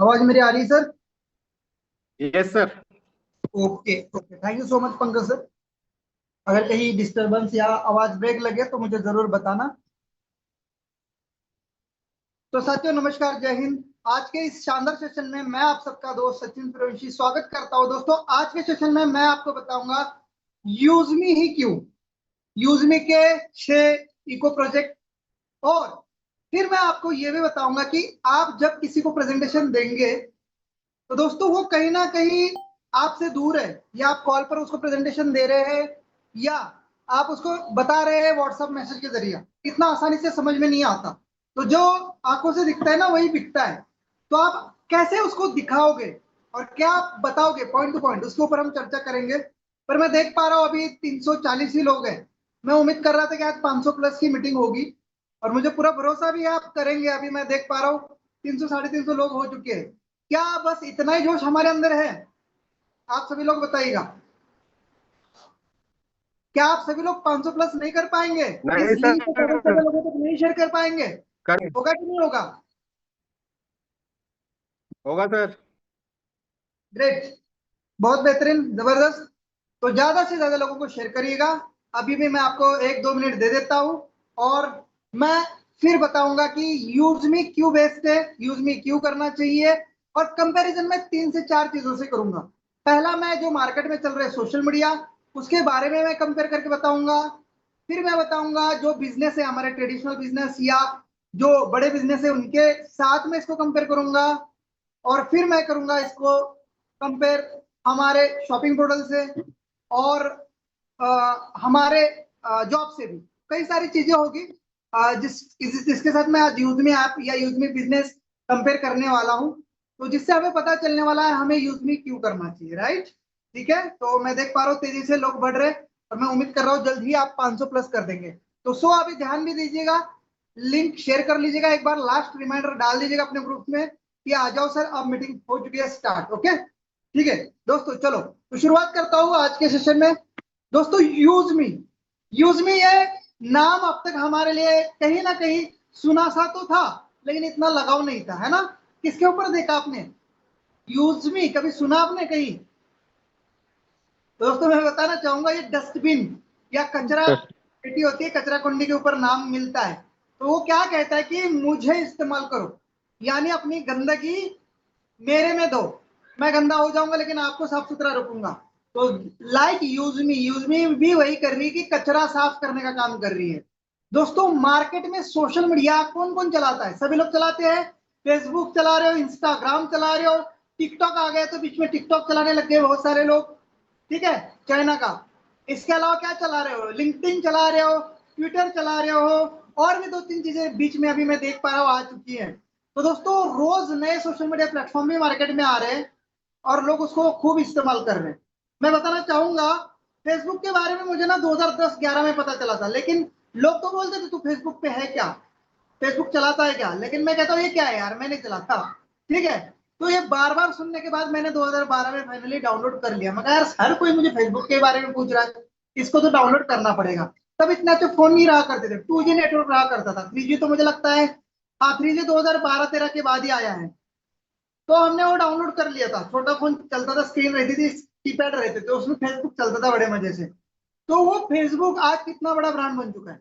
आवाज मेरी आ रही है sir? Yes sir. Okay okay, thank you so much Pankaj sir. अगर कहीं डिस्टरबेंस या आवाज ब्रेक लगे तो मुझे जरूर बताना। तो साथियों नमस्कार, जय हिंद। आज के इस शानदार सेशन में मैं आप सबका दोस्त सचिन प्रवंशी स्वागत करता हूं। दोस्तों आज के सेशन में मैं आपको बताऊंगा यूजमी ही क्यों, यूजमी के 6 इको प्रोजेक्ट। और फिर मैं आपको ये भी बताऊंगा कि आप जब किसी को प्रेजेंटेशन देंगे तो दोस्तों वो कहीं ना कहीं आपसे दूर है, या आप कॉल पर उसको प्रेजेंटेशन दे रहे हैं, या आप उसको बता रहे हैं व्हाट्सएप मैसेज के जरिए, इतना आसानी से समझ में नहीं आता। तो जो आंखों से दिखता है ना वही बिकता है। तो आप कैसे उसको दिखाओगे और क्या आप बताओगे पॉइंट टू पॉइंट, उसके ऊपर हम चर्चा करेंगे। पर मैं देख पा रहा हूँ अभी 340 ही लोग हैं। मैं उम्मीद कर रहा था कि आज 500 प्लस की मीटिंग होगी, और मुझे पूरा भरोसा भी है आप करेंगे। अभी मैं देख पा रहा हूँ 300 साढ़े 300 लोग हो चुके हैं। क्या बस इतना ही जोश हमारे अंदर है? आप सभी लोग बताइएगा। क्या आप सभी लोग 500 प्लस नहीं कर पाएंगे? नहीं इस लिंक को ज्यादा से सर। ज्यादा लोगों तक नहीं शेयर कर पाएंगे? कर होगा कि नहीं होगा? होगा सर। ग्रेट, बहुत बेहतरीन, जबरदस्त। तो ज्यादा से ज्यादा लोगों को शेयर करिएगा। अभी भी मैं आपको 1-2 मिनट दे देता हूं, और मैं फिर बताऊंगा कि यूज मी क्यों बेस्ट है, यूज मी क्यों करना चाहिए। और कंपैरिजन में 3 से 4 चीजों से करूंगा। पहला, मैं जो मार्केट में चल रहे सोशल मीडिया उसके बारे में मैं कंपेयर करके बताऊंगा। फिर मैं बताऊंगा जो बिजनेस है हमारे ट्रेडिशनल बिजनेस या जो बड़े बिजनेस है उनके साथ में इसको कंपेयर करूंगा। और फिर मैं करूंगा इसको कंपेयर हमारे शॉपिंग पोर्टल से, और हमारे जॉब से भी। कई सारी चीजें होगी जिसके साथ मैं आज यूजमी ऐप या यूजमी बिजनेस कंपेयर करने वाला हूं। तो जिससे हमें पता चलने वाला है हमें यूजमी क्यों करना चाहिए, राइट? ठीक है, तो मैं देख पा रहा हूँ तेजी से लोग बढ़ रहे हैं, और मैं उम्मीद कर रहा हूँ जल्द ही आप 500 प्लस कर देंगे। तो अभी ध्यान भी दीजिएगा, लिंक शेयर कर लीजिएगा, एक बार लास्ट रिमाइंडर डाल दीजिएगा अपने ग्रुप में कि आ जाओ सर, अब मीटिंग हो चुकी है स्टार्ट। ओके, ठीक है दोस्तों, चलो तो शुरुआत करता हूँ आज के सेशन में। दोस्तों यूज मी ये नाम अब तक हमारे लिए कहीं ना कहीं सुना सा तो था, लेकिन इतना लगाव नहीं था, है ना? किसके ऊपर देखा आपने यूज मी, कभी सुना आपने कहीं? तो दोस्तों मैं बताना चाहूंगा ये डस्टबिन या कचरा पेटी होती है, कचरा कुंडी के ऊपर नाम मिलता है। तो वो क्या कहता है कि मुझे इस्तेमाल करो, यानी अपनी गंदगी मेरे में दो, मैं गंदा हो जाऊंगा लेकिन आपको साफ सुथरा रखूंगा। तो लाइक यूज मी भी वही कर रही है कि कचरा साफ करने का काम कर रही है। दोस्तों मार्केट में सोशल मीडिया कौन कौन चलाता है? सभी लोग चलाते हैं। फेसबुक चला रहे हो, इंस्टाग्राम चला रहे हो, टिकटॉक आ गया तो बीच में टिकटॉक चलाने लग गए बहुत सारे लोग, ठीक है, चाइना का। इसके अलावा क्या चला रहे हो? लिंक्डइन चला रहे हो, ट्विटर चला रहे हो, और भी 2-3 चीजें बीच में अभी मैं देख पा रहा हूँ आ चुकी है। तो दोस्तों रोज नए सोशल मीडिया प्लेटफॉर्म भी मार्केट में आ रहे हैं, और लोग उसको खूब इस्तेमाल कर रहे हैं। मैं बताना चाहूंगा फेसबुक के बारे में मुझे ना 2010-11 में पता चला था, लेकिन लोग तो बोलते थे तू फेसबुक पे है क्या, फेसबुक चलाता है क्या? लेकिन मैं कहता हूँ ये क्या है यार, मैं नहीं चलाता। ठीक है, तो ये बार बार सुनने के बाद मैंने 2012 में फाइनली डाउनलोड कर लिया। मैं कहा यार हर कोई मुझे फेसबुक के बारे में पूछ रहा है, इसको तो डाउनलोड करना पड़ेगा। तब इतना अच्छे फोन नहीं रहा करते थे, 2G नेटवर्क रहा करता था। 3G तो मुझे लगता है हाँ 3G 2012-13 के बाद ही आया है। तो हमने वो डाउनलोड कर लिया था, छोटा फोन चलता था, स्क्रीन रहती थी, कीपैड रहते थे, उसमें फेसबुक चलता था बड़े मजे से। तो वो फेसबुक आज कितना बड़ा ब्रांड बन चुका है।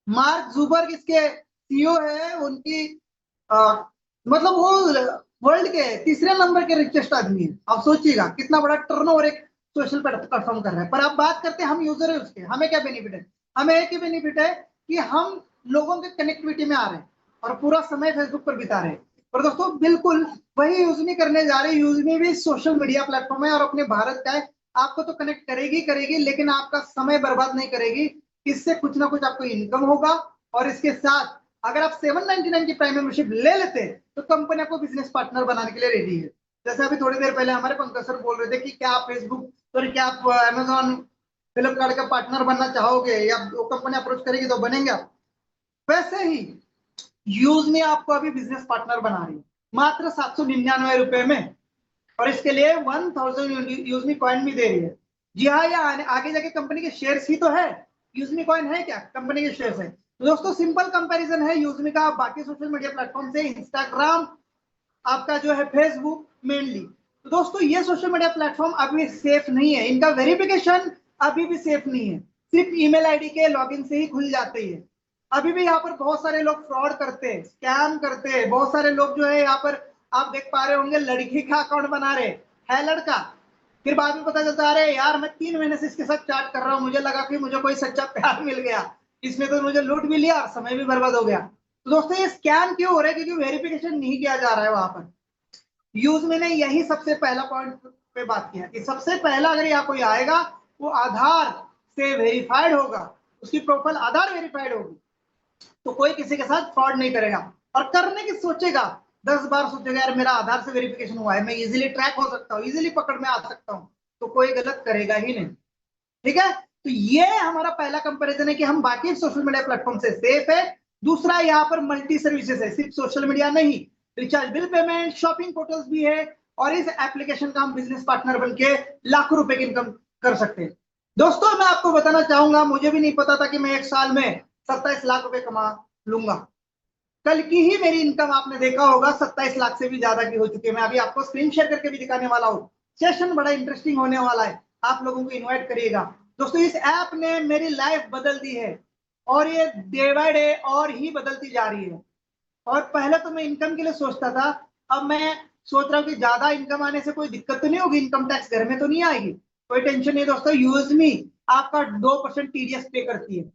मार्क जुबर्ग इसके सीईओ है, उनकी मतलब वो वर्ल्ड के तीसरे नंबर के रिचेस्ट आदमी है। आप सोचिएगा कितना बड़ा टर्नओवर एक सोशल प्लेटफॉर्म कर रहा है। पर आप बात करते हैं हम यूजर है उसके, हमें क्या बेनिफिट है? हमें एक ही बेनिफिट है कि हम लोगों के कनेक्टिविटी में आ रहे हैं और पूरा समय फेसबुक पर बिता रहे हैं। पर दोस्तों बिल्कुल वही यूजमी करने जा रहे हैं। यूजमी भी सोशल मीडिया प्लेटफॉर्म है और अपने भारत का है। आपको तो कनेक्ट करेगी करेगी, लेकिन आपका समय बर्बाद नहीं करेगी। इससे कुछ ना कुछ आपको इनकम होगा। और इसके साथ अगर आप 799 की प्राइम मेंबरशिप ले लेते तो कंपनी आपको बिजनेस पार्टनर बनाने के लिए रेडी है। जैसे अभी थोड़ी देर पहले हमारे पंकज सर बोल रहे थे कि क्या आप फेसबुक सॉरी क्या आप अमेजोन फ्लिपकार्ट का पार्टनर बनना चाहोगे, या वो कंपनी अप्रोच करेगी तो बनेंगे आप। वैसे ही यूज में आपको अभी बिजनेस पार्टनर बना रही है मात्र 799 रुपए में, और इसके लिए 1000 यूजमी कॉइन भी दे रही है। जी हाँ, या आगे जाके कंपनी के शेयर्स ही तो है। यूजमी कॉइन है क्या? कंपनी के शेयर्स है। तो दोस्तों सिंपल कंपैरिजन है यूजमी का बाकी सोशल मीडिया प्लेटफॉर्म से। इंस्टाग्राम आपका जो है फेसबुक मेनली। तो दोस्तों ये सोशल मीडिया प्लेटफॉर्म अभी सेफ नहीं है, इनका वेरिफिकेशन अभी भी सेफ नहीं है, सिर्फ ईमेल आईडी के लॉगिन से ही खुल जाती है। अभी भी यहाँ पर बहुत सारे लोग फ्रॉड करते हैं, स्कैम करते हैं। बहुत सारे लोग जो है यहाँ पर आप देख पा रहे होंगे, लड़की का अकाउंट बना रहे है लड़का, फिर बाद में पता चलता अरे यार मैं 3 महीने से इसके साथ चैट कर रहा हूँ, मुझे लगा कि मुझे कोई सच्चा प्यार मिल गया, इसमें तो मुझे लूट भी लिया और समय भी बर्बाद हो गया। तो दोस्तों ये स्कैम क्यों हो रहा है? क्योंकि वेरिफिकेशन नहीं किया जा रहा है वहां पर। यूज मैंने यही सबसे पहला पॉइंट पे बात किया कि सबसे पहला अगर यहाँ कोई आएगा वो आधार से वेरीफाइड होगा, उसकी प्रोफाइल आधार वेरीफाइड होगी, तो कोई किसी के साथ फ्रॉड नहीं करेगा। और करने की सोचेगा 10 बार सोचेगा यार मेरा आधार से वेरिफिकेशन हुआ है, मैं इजीली ट्रैक हो सकता हूँ, इजीली पकड़ में आ सकता हूँ, तो कोई गलत करेगा ही नहीं। ठीक है, तो ये हमारा पहला कंपैरिजन है कि हम बाकी सोशल मीडिया प्लेटफॉर्म से सेफ है। दूसरा यहाँ पर मल्टी सर्विसेज है, सिर्फ सोशल मीडिया नहीं, recharge bill payment, shopping portals भी है, और इस एप्लीकेशन का हम बिजनेस पार्टनर बन के लाखों रुपए की इनकम कर सकते हैं। दोस्तों मैं आपको बताना चाहूंगा, मुझे भी नहीं पता था कि मैं एक साल में 27 लाख रुपए कमा लूंगा। कल की ही मेरी इनकम आपने देखा होगा 27 लाख से भी ज्यादा की हो चुकी है। मैं अभी आपको स्क्रीन शेयर करके भी दिखाने वाला हूँ। सेशन बड़ा इंटरेस्टिंग होने वाला है, आप लोगों को इनवाइट करिएगा। दोस्तों इस ऐप ने मेरी लाइफ बदल दी है और ये डे बाय डे और ही बदलती जा रही है। और पहले तो मैं इनकम के लिए सोचता था, अब मैं सोच रहा हूँ कि ज्यादा इनकम आने से कोई दिक्कत तो नहीं होगी, इनकम टैक्स घर में तो नहीं आएगी। कोई टेंशन नहीं दोस्तों, यूजमी आपका 2% टीडीएस पे करती है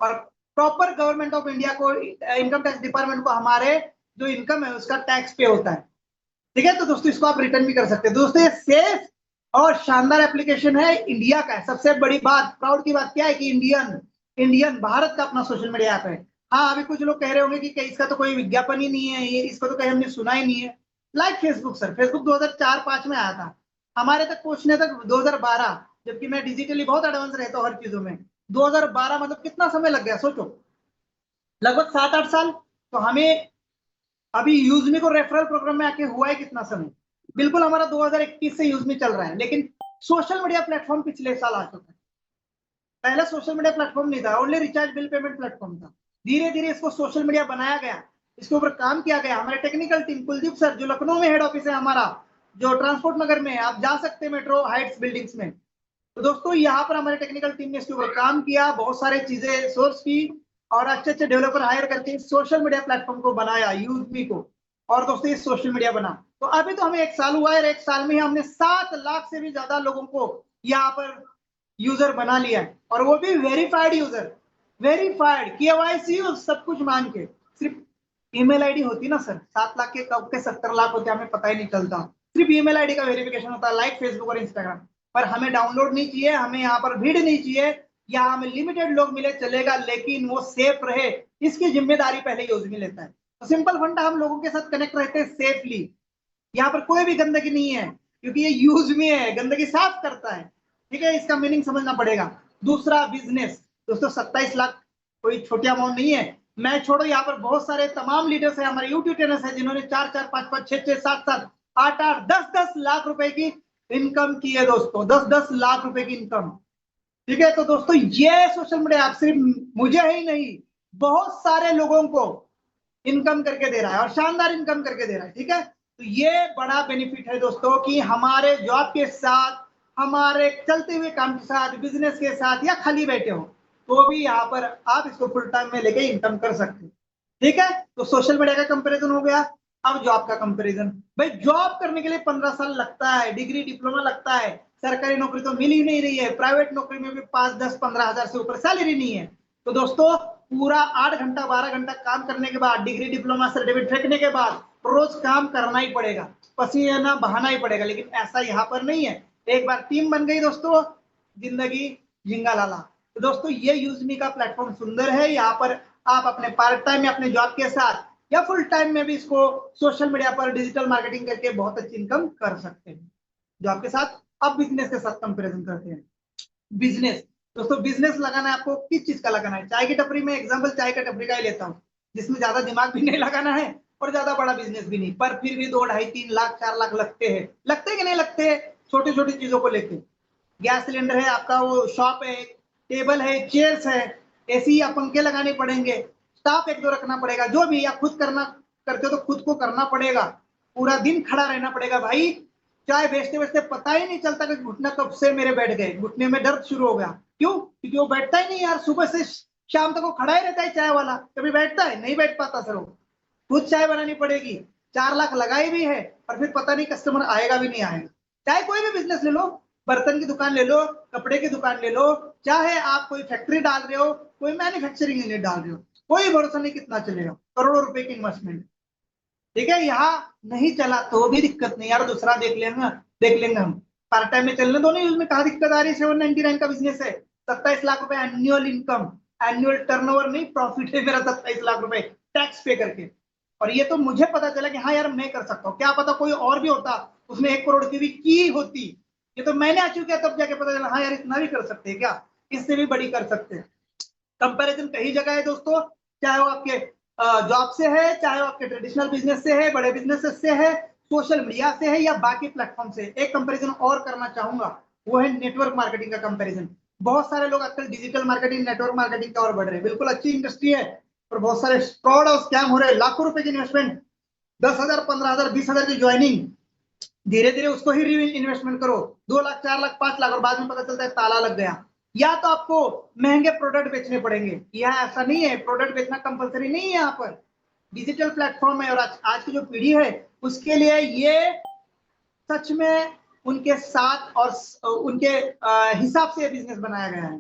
और प्रॉपर गवर्नमेंट ऑफ इंडिया को, इनकम टैक्स डिपार्टमेंट को हमारे जो इनकम है उसका टैक्स पे होता है। ठीक है, तो दोस्तों इसको आप रिटर्न भी कर सकते हैं। दोस्तों ये सेफ और शानदार एप्लीकेशन है, इंडिया का है। सबसे बड़ी बात, प्राउड की बात क्या है कि इंडियन इंडियन भारत का अपना सोशल मीडिया ऐप है। हाँ अभी कुछ लोग कह रहे होंगे कि इसका तो कोई विज्ञापन ही नहीं है, ये इसको तो कहीं हमने सुना ही नहीं है। लाइक फेसबुक सर, फेसबुक 2004-5 में आया था, हमारे तक पहुंचने तक 2012, जबकि मैं डिजिटली बहुत एडवांस रहता हूँ हर चीजों में। 2012 मतलब कितना समय लग गया सोचो, लगभग 7-8 साल। तो हमें अभी यूजमी को रेफरल प्रोग्राम में आके हुआ है कितना समय, बिल्कुल हमारा 2021 से यूजमी चल रहा है। लेकिन सोशल मीडिया प्लेटफॉर्म पिछले साल आ चुका है, पहले सोशल मीडिया प्लेटफॉर्म नहीं था, only recharge bill payment platform था। धीरे धीरे इसको सोशल मीडिया बनाया गया, इसके ऊपर काम किया गया। हमारे टेक्निकल टीम, कुलदीप सर जो लखनऊ में हेड ऑफिस है हमारा, जो ट्रांसपोर्ट नगर में है, आप जा सकते हैं मेट्रो हाइट्स बिल्डिंग्स में। तो दोस्तों यहाँ पर हमारे टेक्निकल टीम ने इसके ऊपर काम किया, बहुत सारी चीजें सोर्स की और अच्छे अच्छे डेवलपर हायर करके सोशल मीडिया प्लेटफॉर्म को बनाया, यूजमी को। और दोस्तों ये सोशल मीडिया बना, तो अभी तो हमें 1 साल हुआ है और 1 साल में ही हमने 7 लाख से भी ज्यादा लोगों को यहाँ पर यूजर बना लिया है, और वो भी वेरीफाइड यूजर, वेरीफाइड केवाईसी सब कुछ मान के। सिर्फ ईमेल आईडी होती ना सर, 7 लाख के कब के 70 लाख होते हमें पता ही नहीं चलता। सिर्फ ईमेल आईडी का वेरिफिकेशन होता है, लाइक फेसबुक और इंस्टाग्राम पर। हमें डाउनलोड नहीं चाहिए, हमें यहाँ पर भीड़ नहीं चाहिए, यहाँ हमें लिमिटेड लोग मिले चलेगा, लेकिन वो सेफ रहे इसकी जिम्मेदारी पहले यूजमी लेता है। तो सिंपल फंडा, हम लोगों के साथ कनेक्ट रहते हैं सेफली, यहाँ पर कोई भी गंदगी नहीं है क्योंकि ये यूजमी है, गंदगी साफ करता है। ठीक है, इसका मीनिंग समझना पड़ेगा। दूसरा बिजनेस, दोस्तों 27 लाख कोई छोटी अमाउंट नहीं है। मैं छोड़ो, यहाँ पर बहुत सारे तमाम लीडर्स है, हमारे यूट्यूब चैनल्स है जिन्होंने 4-4, 5-5, 6-6, 7-7, 8-8, 10-10 लाख रुपए की इनकम की है दोस्तों, 10-10 लाख रुपए की इनकम। ठीक है, तो दोस्तों ये सोशल मीडिया आप सिर्फ मुझे ही नहीं बहुत सारे लोगों को इनकम करके दे रहा है और शानदार इनकम करके दे रहा है। ठीक है, तो ये बड़ा बेनिफिट है दोस्तों कि हमारे जॉब के साथ, हमारे चलते हुए काम के साथ, बिजनेस के साथ, या खाली बैठे हो तो भी यहाँ पर आप इसको फुल टाइम में लेके इनकम कर सकते हैं। ठीक है, तो सोशल मीडिया का कंपैरिजन हो गया। अब जॉब का कंपैरिजन, भाई जॉब करने के लिए 15 साल लगता है, डिग्री डिप्लोमा लगता है, सरकारी नौकरी तो मिल ही नहीं रही है, प्राइवेट नौकरी में भी 5, 10, 15 हजार से ऊपर सैलरी नहीं है। तो दोस्तों पूरा 8 घंटा 12 घंटा काम करने के बाद, डिग्री डिप्लोमा सर्टिफिकेट फेंकने के बाद रोज काम करना ही पड़ेगा, पसीना बहाना ही पड़ेगा। लेकिन ऐसा यहाँ पर नहीं है, एक बार टीम बन गई दोस्तों, जिंदगी झिंगा लाला। तो दोस्तों ये यूजमी का प्लेटफॉर्म सुंदर है, यहाँ पर आप अपने पार्ट टाइम में अपने जॉब के साथ या फुल टाइम में भी इसको सोशल मीडिया पर डिजिटल मार्केटिंग करके बहुत अच्छी इनकम कर सकते हैं जॉब के साथ। अब बिजनेस के साथ कंपैरिजन करते हैं। बिजनेस, दोस्तों बिजनेस लगाना है आपको, किस चीज का लगाना है? चाय की टपरी में, एग्जांपल चाय का टपरी का ही लेता हूँ, जिसमें ज्यादा दिमाग भी नहीं लगाना है और ज्यादा बड़ा बिजनेस भी नहीं, पर फिर भी 2, 2.5, 3 लाख 4 लाख लगते हैं, लगते हैं कि नहीं लगते हैं छोटी छोटी चीजों को लेके। गैस सिलेंडर है आपका, वो शॉप है, टेबल है, चेयर्स है, एसी या पंखे लगाने पड़ेंगे, स्टाफ 1-2 रखना पड़ेगा, जो भी, या खुद करना करते हो तो खुद को करना पड़ेगा, पूरा दिन खड़ा रहना पड़ेगा भाई। चाय बेचते बेचते पता ही नहीं चलता कि घुटना कब से मेरे बैठ गए, घुटने में दर्द शुरू हो गया। क्यों? क्योंकि वो बैठता ही नहीं यार, सुबह से शाम तक वो खड़ा ही रहता है चाय वाला, कभी बैठता है नहीं, बैठ पाता सर। वो खुद चाय बनानी पड़ेगी, 4 लाख लगाई भी है, और फिर पता नहीं कस्टमर आएगा भी नहीं आएगा। चाहे कोई भी बिजनेस ले लो, बर्तन की दुकान ले लो, कपड़े की दुकान ले लो, चाहे आप कोई फैक्ट्री डाल रहे हो, कोई मैन्युफैक्चरिंग यूनिट डाल रहे हो, कोई भरोसा नहीं कितना चलेगा, करोड़ों रुपए की इन्वेस्टमेंट। ठीक है, यहाँ नहीं चला तो भी दिक्कत नहीं यार, दूसरा देख लेंगे हम। पार्ट टाइम में चलने दो ना, यूज में कहा दिक्कत आ रही है। 799 का बिजनेस है, 27 लाख रुपए एनुअल इनकम, एनुअल टर्नओवर नहीं, प्रॉफिट है मेरा 27 लाख रुपए टैक्स पे करके। और ये तो मुझे पता चला कि हाँ यार मैं कर सकता हूँ, क्या पता कोई और भी होता उसने 1 करोड़ की भी की होती। ये तो मैंने अचीव किया तब जाके पता चला हाँ यार इतना भी कर सकते हैं क्या, इससे भी बड़ी कर सकते हैं। कंपैरिजन कई जगह है दोस्तों, चाहे वो आपके जॉब से है, चाहे वो आपके ट्रेडिशनल बिजनेस से है, बड़े बिजनेस से है, सोशल मीडिया से है, या बाकी प्लेटफॉर्म से। एक कंपैरिजन और करना चाहूंगा, वो है नेटवर्क मार्केटिंग का कंपैरिजन। बहुत सारे लोग आजकल डिजिटल मार्केटिंग, नेटवर्क मार्केटिंग की ओर बढ़ रहे हैं। बिल्कुल अच्छी इंडस्ट्री है, और बहुत सारे फ्रॉड और स्कैम हो रहे हैं। लाखों रुपए की इन्वेस्टमेंट, 10,000, 15,000, 20,000 की ज्वाइनिंग, धीरे धीरे उसको ही इन्वेस्टमेंट करो, 2 लाख, 4 लाख, 5 लाख, और बाद में पता चलता है ताला लग गया। या तो आपको महंगे प्रोडक्ट बेचने पड़ेंगे, या ऐसा नहीं है, प्रोडक्ट बेचना कंपलसरी नहीं है यहाँ पर। डिजिटल प्लेटफॉर्म है, और आज की जो पीढ़ी है उसके लिए ये सच में उनके साथ और उनके हिसाब से बिजनेस बनाया गया है।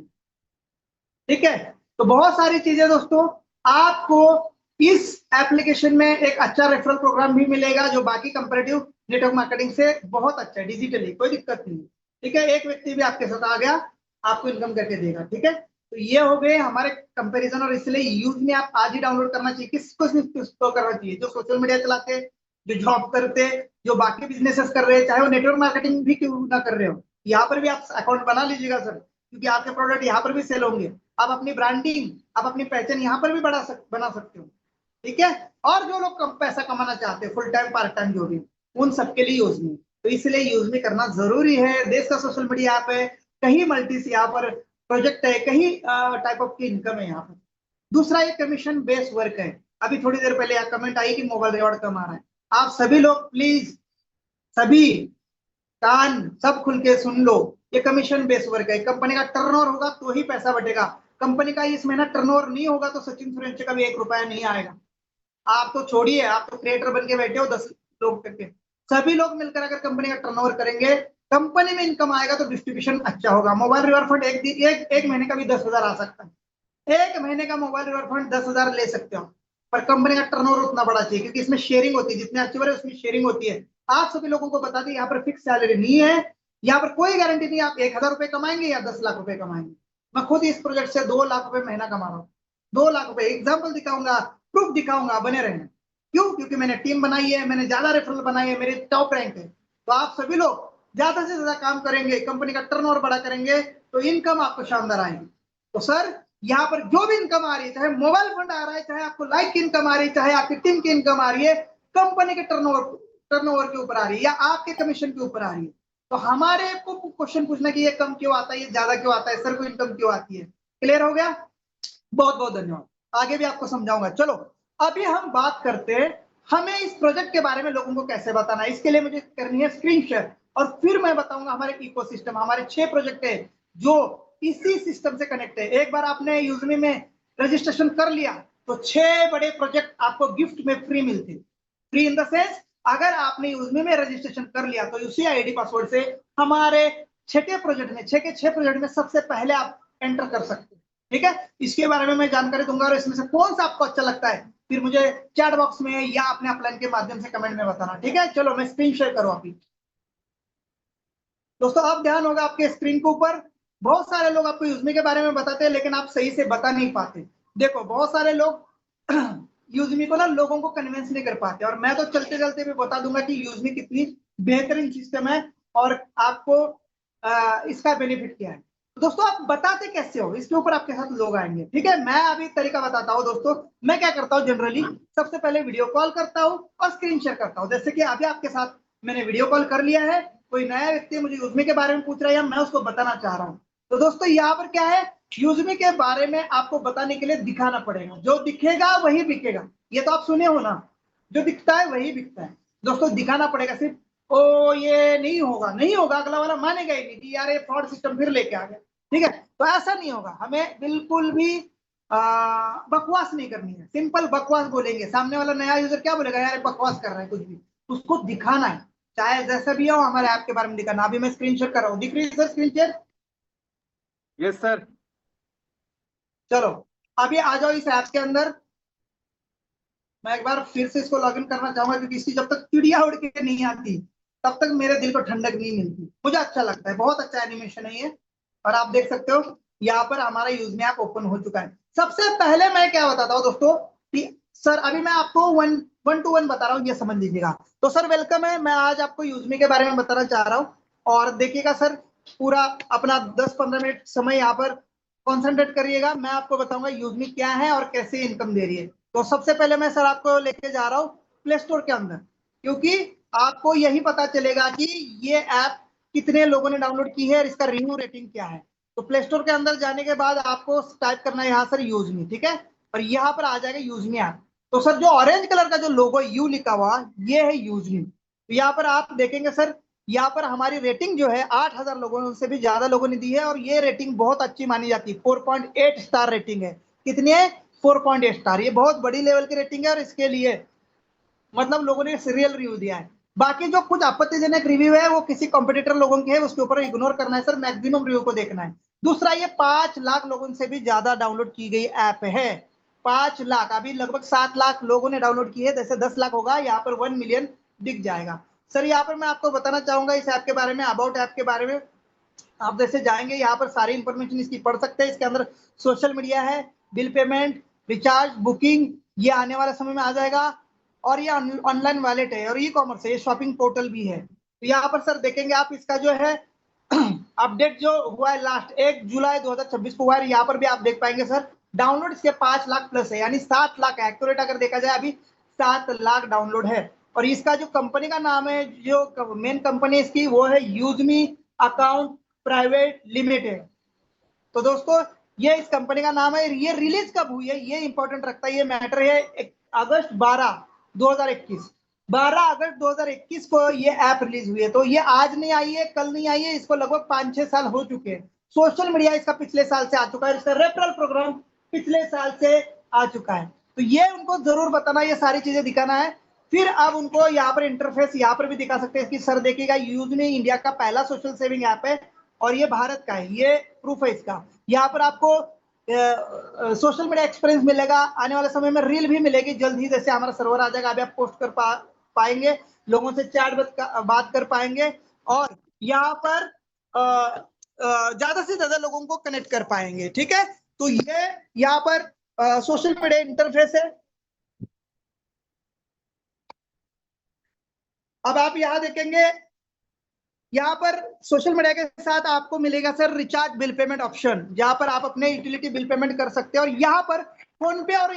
ठीक है, तो बहुत सारी चीजें दोस्तों, आपको इस एप्लीकेशन में एक अच्छा रेफरल प्रोग्राम भी मिलेगा, जो बाकी कंपैरेटिव नेटवर्क मार्केटिंग से बहुत अच्छा है, डिजिटली कोई दिक्कत नहीं। ठीक है, एक व्यक्ति भी आपके साथ आ गया, आपको इनकम करके देगा। ठीक है, तो ये हो गए हमारे कंपैरिजन, और इसलिए यूज में आप आज ही डाउनलोड करना चाहिए। किसको करना चाहिए? जो सोशल मीडिया चलाते, जो जॉब करते, जो बाकी बिजनेसेस कर रहे हैं, चाहे वो नेटवर्क मार्केटिंग भी क्यों ना कर रहे हो, यहाँ पर भी आप अकाउंट बना लीजिएगा सर, क्योंकि आपके प्रोडक्ट यहाँ पर भी सेल होंगे। आप अपनी ब्रांडिंग, आप अपनी पहचान यहाँ पर भी बना सकते हो। ठीक है, और जो लोग कम पैसा कमाना चाहते हैं, फुल टाइम पार्ट टाइम जो भी, उन सबके लिए यूजमी। तो इसलिए यूजमी करना जरूरी है। देश का सोशल मीडिया ऐप है, कहीं मल्टी यहाँ पर प्रोजेक्ट है, कहीं टाइप ऑफ की इनकम है यहाँ पर। दूसरा ये कमीशन बेस्ड वर्क है। अभी थोड़ी देर पहले कमेंट आई कि मोबाइल रिवॉर्ड कम आ रहा है। आप सभी लोग प्लीज, सभी कान सब खुल के सुन लो, ये कमीशन बेस्ड वर्क है। कंपनी का टर्नओवर होगा तो ही पैसा बढ़ेगा। कंपनी का इस महीना टर्नओवर नहीं होगा तो सचिन सुरेश का भी 1 रुपया नहीं आएगा। आप तो छोड़िए, आप तो क्रिएटर बन के बैठे हो 10 लोग करके, सभी लोग मिलकर अगर कंपनी का टर्नओवर करेंगे, कंपनी में इनकम आएगा तो डिस्ट्रीब्यूशन अच्छा होगा। मोबाइल रिवॉर्ड फंड एक महीने का भी 10,000 आ सकता है। एक महीने का मोबाइल रिवॉर्ड फंड 10,000 ले सकते हो, पर कंपनी का टर्नओवर उतना बड़ा चाहिए, क्योंकि इसमें शेयरिंग होती है, जितने अचीवर है उसमें शेयरिंग होती है। आप सभी लोगों को बता दें, यहाँ पर फिक्स सैलरी नहीं है, यहाँ पर कोई गारंटी नहीं आप 1,000 रुपए कमाएंगे या 10 लाख रुपए कमाएंगे। मैं खुद इस प्रोजेक्ट से 2 लाख रुपए महीना कमा रहा हूँ, 2 लाख रुपए, एग्जाम्पल दिखाऊंगा, प्रूफ दिखाऊंगा, बने रहना। क्यों? क्योंकि मैंने टीम बनाई है, मैंने ज्यादा रेफरल बनाई है, मेरे टॉप रैंक है। तो आप सभी लोग ज्यादा से ज्यादा काम करेंगे, कंपनी का टर्नओवर बड़ा करेंगे, तो इनकम आपको शानदार आएगी। तो सर यहाँ पर जो भी इनकम आ रही है, चाहे मोबाइल फंड आ रहा है, चाहे आपको लाइक की इनकम आ रही है, चाहे आपकी टीम की इनकम आ रही है, कंपनी के टर्नओवर के ऊपर आ रही है, या आपके कमीशन के ऊपर आ रही है, तो हमारे को क्वेश्चन पूछना कि ये कम क्यों आता है, ये ज्यादा क्यों आता है, सर को इनकम क्यों आती है। क्लियर हो गया? बहुत बहुत धन्यवाद। आगे भी आपको समझाऊंगा। चलो अभी हम बात करते हैं, हमें इस प्रोजेक्ट के बारे में लोगों को कैसे बताना है। इसके लिए मुझे करनी है स्क्रीन शेयर, और फिर मैं बताऊंगा हमारे इकोसिस्टम, हमारे 6 प्रोजेक्ट है जो इसी सिस्टम से कनेक्ट है। एक बार आपने यूजमी में रजिस्ट्रेशन कर लिया तो 6 बड़े प्रोजेक्ट आपको गिफ्ट में फ्री मिलते। फ्री इन द सेंस, अगर आपने यूजमी में रजिस्ट्रेशन कर लिया तो उसी आईडी पासवर्ड से हमारे 6 प्रोजेक्ट में, 6 के 6 प्रोजेक्ट में सबसे पहले आप एंटर कर सकते हैं। ठीक है, इसके बारे में मैं जानकारी दूंगा, और इसमें से कौन सा आपको अच्छा लगता है फिर मुझे चैट बॉक्स में या अपने अपलाइन के माध्यम से कमेंट में बताना। ठीक है, चलो मैं स्क्रीन शेयर करूं अभी। दोस्तों अब ध्यान होगा आपके स्क्रीन के ऊपर। बहुत सारे लोग आपको यूजमी के बारे में बताते हैं, लेकिन आप सही से बता नहीं पाते। देखो बहुत सारे लोग यूजमी को ना लोगों को कन्विंस नहीं कर पाते, और मैं तो चलते चलते भी बता दूंगा कि यूजमी कितनी बेहतरीन सिस्टम है और आपको इसका बेनिफिट क्या है। तो दोस्तों आप बताते कैसे हो, इसके ऊपर आपके साथ लोग आएंगे। ठीक है, मैं अभी तरीका बताता हूँ दोस्तों। मैं क्या करता हूँ, जनरली सबसे पहले वीडियो कॉल करता हूँ और स्क्रीन शेयर करता हूँ। जैसे कि अभी आपके साथ मैंने वीडियो कॉल कर लिया है, कोई नया व्यक्ति मुझे यूजमी के बारे में पूछ रहा है या मैं उसको बताना चाह रहा हूँ। तो दोस्तों यहाँ पर क्या है, यूजमी के बारे में आपको बताने के लिए दिखाना पड़ेगा। जो दिखेगा वही बिकेगा, ये तो आप सुने हो ना, जो दिखता है वही बिकता है। दोस्तों दिखाना पड़ेगा सिर्फ। ओ ये नहीं होगा, नहीं होगा, अगला वाला मानेगा ही नहीं कि यार ये फ्रॉड सिस्टम फिर लेके आ गया। ठीक है, तो ऐसा नहीं होगा, हमें बिल्कुल भी बकवास नहीं करनी है। सिंपल बकवास बोलेंगे, सामने वाला नया यूजर क्या बोलेगा, यार बकवास कर रहा है कुछ भी, उसको दिखाना है, चाहे जैसा भी हो हमारे ऐप के बारे में दिखाना। अभी मैं स्क्रीन शेयर कर रहा हूँ, दिख रही है sir screen share? Yes sir. चलो अभी आ जाओ इस ऐप के अंदर। मैं एक बार फिर से इसको लॉगिन करना चाहूंगा, क्योंकि इसकी जब तक चिड़िया उड़ के नहीं आती तब तक मेरे दिल को ठंडक नहीं मिलती। मुझे अच्छा लगता है, बहुत अच्छा एनिमेशन है ये। और आप देख सकते हो यहाँ पर हमारा यूजमी ऐप ओपन हो चुका है। सबसे पहले मैं क्या बताता हूँ दोस्तों कि सर अभी मैं आपको वन टू वन बता रहा हूँ, ये समझ लीजिएगा। तो सर वेलकम है, मैं आज आपको यूजमी के बारे में बताना चाह रहा हूँ। और देखिएगा सर, पूरा अपना 10-15 मिनट समय यहाँ पर कॉन्सेंट्रेट करिएगा। मैं आपको बताऊंगा यूजमी क्या है और कैसे इनकम दे रही है। तो सबसे पहले मैं सर आपको लेके जा रहा हूँ प्ले स्टोर के अंदर, क्योंकि आपको यही पता चलेगा कि ये ऐप कितने लोगों ने डाउनलोड की है और इसका रिव्यू रेटिंग क्या है। तो प्ले स्टोर के अंदर जाने के बाद आपको टाइप करना है यहाँ सर यूजमी, ठीक है, और यहाँ पर आ जाएगा यूजमी ऐप। तो सर जो ऑरेंज कलर का जो लोगो यू लिखा हुआ ये है यूजमी। तो यहाँ पर आप देखेंगे सर, यहाँ पर हमारी रेटिंग जो है 8,000 लोगों से भी ज्यादा लोगों ने दी है, और ये रेटिंग बहुत अच्छी मानी जाती है। 4.8 स्टार रेटिंग है। कितनी है? 4.8 स्टार। ये बहुत बड़ी लेवल की रेटिंग है, और इसके लिए मतलब लोगों ने सीरियल रिव्यू दिया है। बाकी जो कुछ आपत्तिजनक रिव्यू है वो किसी कॉम्पिटिटर लोगों की है, उसके ऊपर इग्नोर करना है सर, मैक्सिमम रिव्यू को देखना है। दूसरा, ये 5 लाख लोगों से भी ज्यादा डाउनलोड की गई ऐप है। 5 लाख, अभी लगभग 7 लाख लोगों ने डाउनलोड की है, जैसे 10 लाख होगा यहाँ पर 1 मिलियन दिख जाएगा। सर यहाँ पर मैं आपको बताना चाहूंगा इस ऐप के बारे में, अबाउट ऐप के बारे में। आप जैसे जाएंगे यहाँ पर सारी इंफॉर्मेशन इसकी पढ़ सकते हैं। इसके अंदर सोशल मीडिया है, बिल पेमेंट, रिचार्ज, बुकिंग, ये आने वाले समय में आ जाएगा। और ये ऑनलाइन वॉलेट है और ई कॉमर्स है, ये शॉपिंग पोर्टल भी है। तो यहाँ पर सर देखेंगे आप इसका जो है अपडेट जो हुआ है लास्ट 1 जुलाई 2026 को हुआ है, यहाँ पर भी आप देख पाएंगे सर डाउनलोड इसके 5 लाख प्लस है, यानी 7 लाख एक्यूरेट अगर देखा जाए अभी 7 लाख डाउनलोड है। और इसका जो कंपनी का नाम है, जो मेन कंपनी इसकी वो है यूजमी अकाउंट प्राइवेट लिमिटेड। तो दोस्तों ये इस कंपनी का नाम है। ये रिलीज कब हुई है ये इंपॉर्टेंट रखता है, ये मैटर है। अगस्त 12 2021, 12 अगस्त 2021 को ये ऐप रिलीज हुई है। तो ये आज नहीं आई है, कल नहीं आई है, इसको लगभग 5-6 साल हो चुके हैं। सोशल मीडिया इसका पिछले साल से आ चुका है, इसका रेफरल प्रोग्राम पिछले साल से आ चुका है। तो ये उनको जरूर बताना, ये सारी चीजें दिखाना है। फिर अब उनको यहाँ पर इंटरफेस यहाँ पर भी दिखा सकते हैं कि सर देखिएगा यूजमी इंडिया का पहला सोशल सेविंग ऐप है, और ये भारत का है, ये प्रूफ है इसका। यहाँ पर आपको सोशल मीडिया एक्सपीरियंस मिलेगा, आने वाले समय में रील भी मिलेगी जल्द ही, जैसे हमारा सर्वर आ जाएगा अभी आप पोस्ट कर पाएंगे, लोगों से चैट बात कर पाएंगे, और यहाँ पर ज्यादा से ज्यादा लोगों को कनेक्ट कर पाएंगे। ठीक है, तो ये यहाँ पर सोशल मीडिया इंटरफेस है। अब आप यहाँ देखेंगे, यहाँ पर सोशल मीडिया के साथ आपको मिलेगा sir recharge bill payment option, जहां पर आप अपने यूटिलिटी बिल पेमेंट कर सकते हैं। और यहाँ पर फोन पे और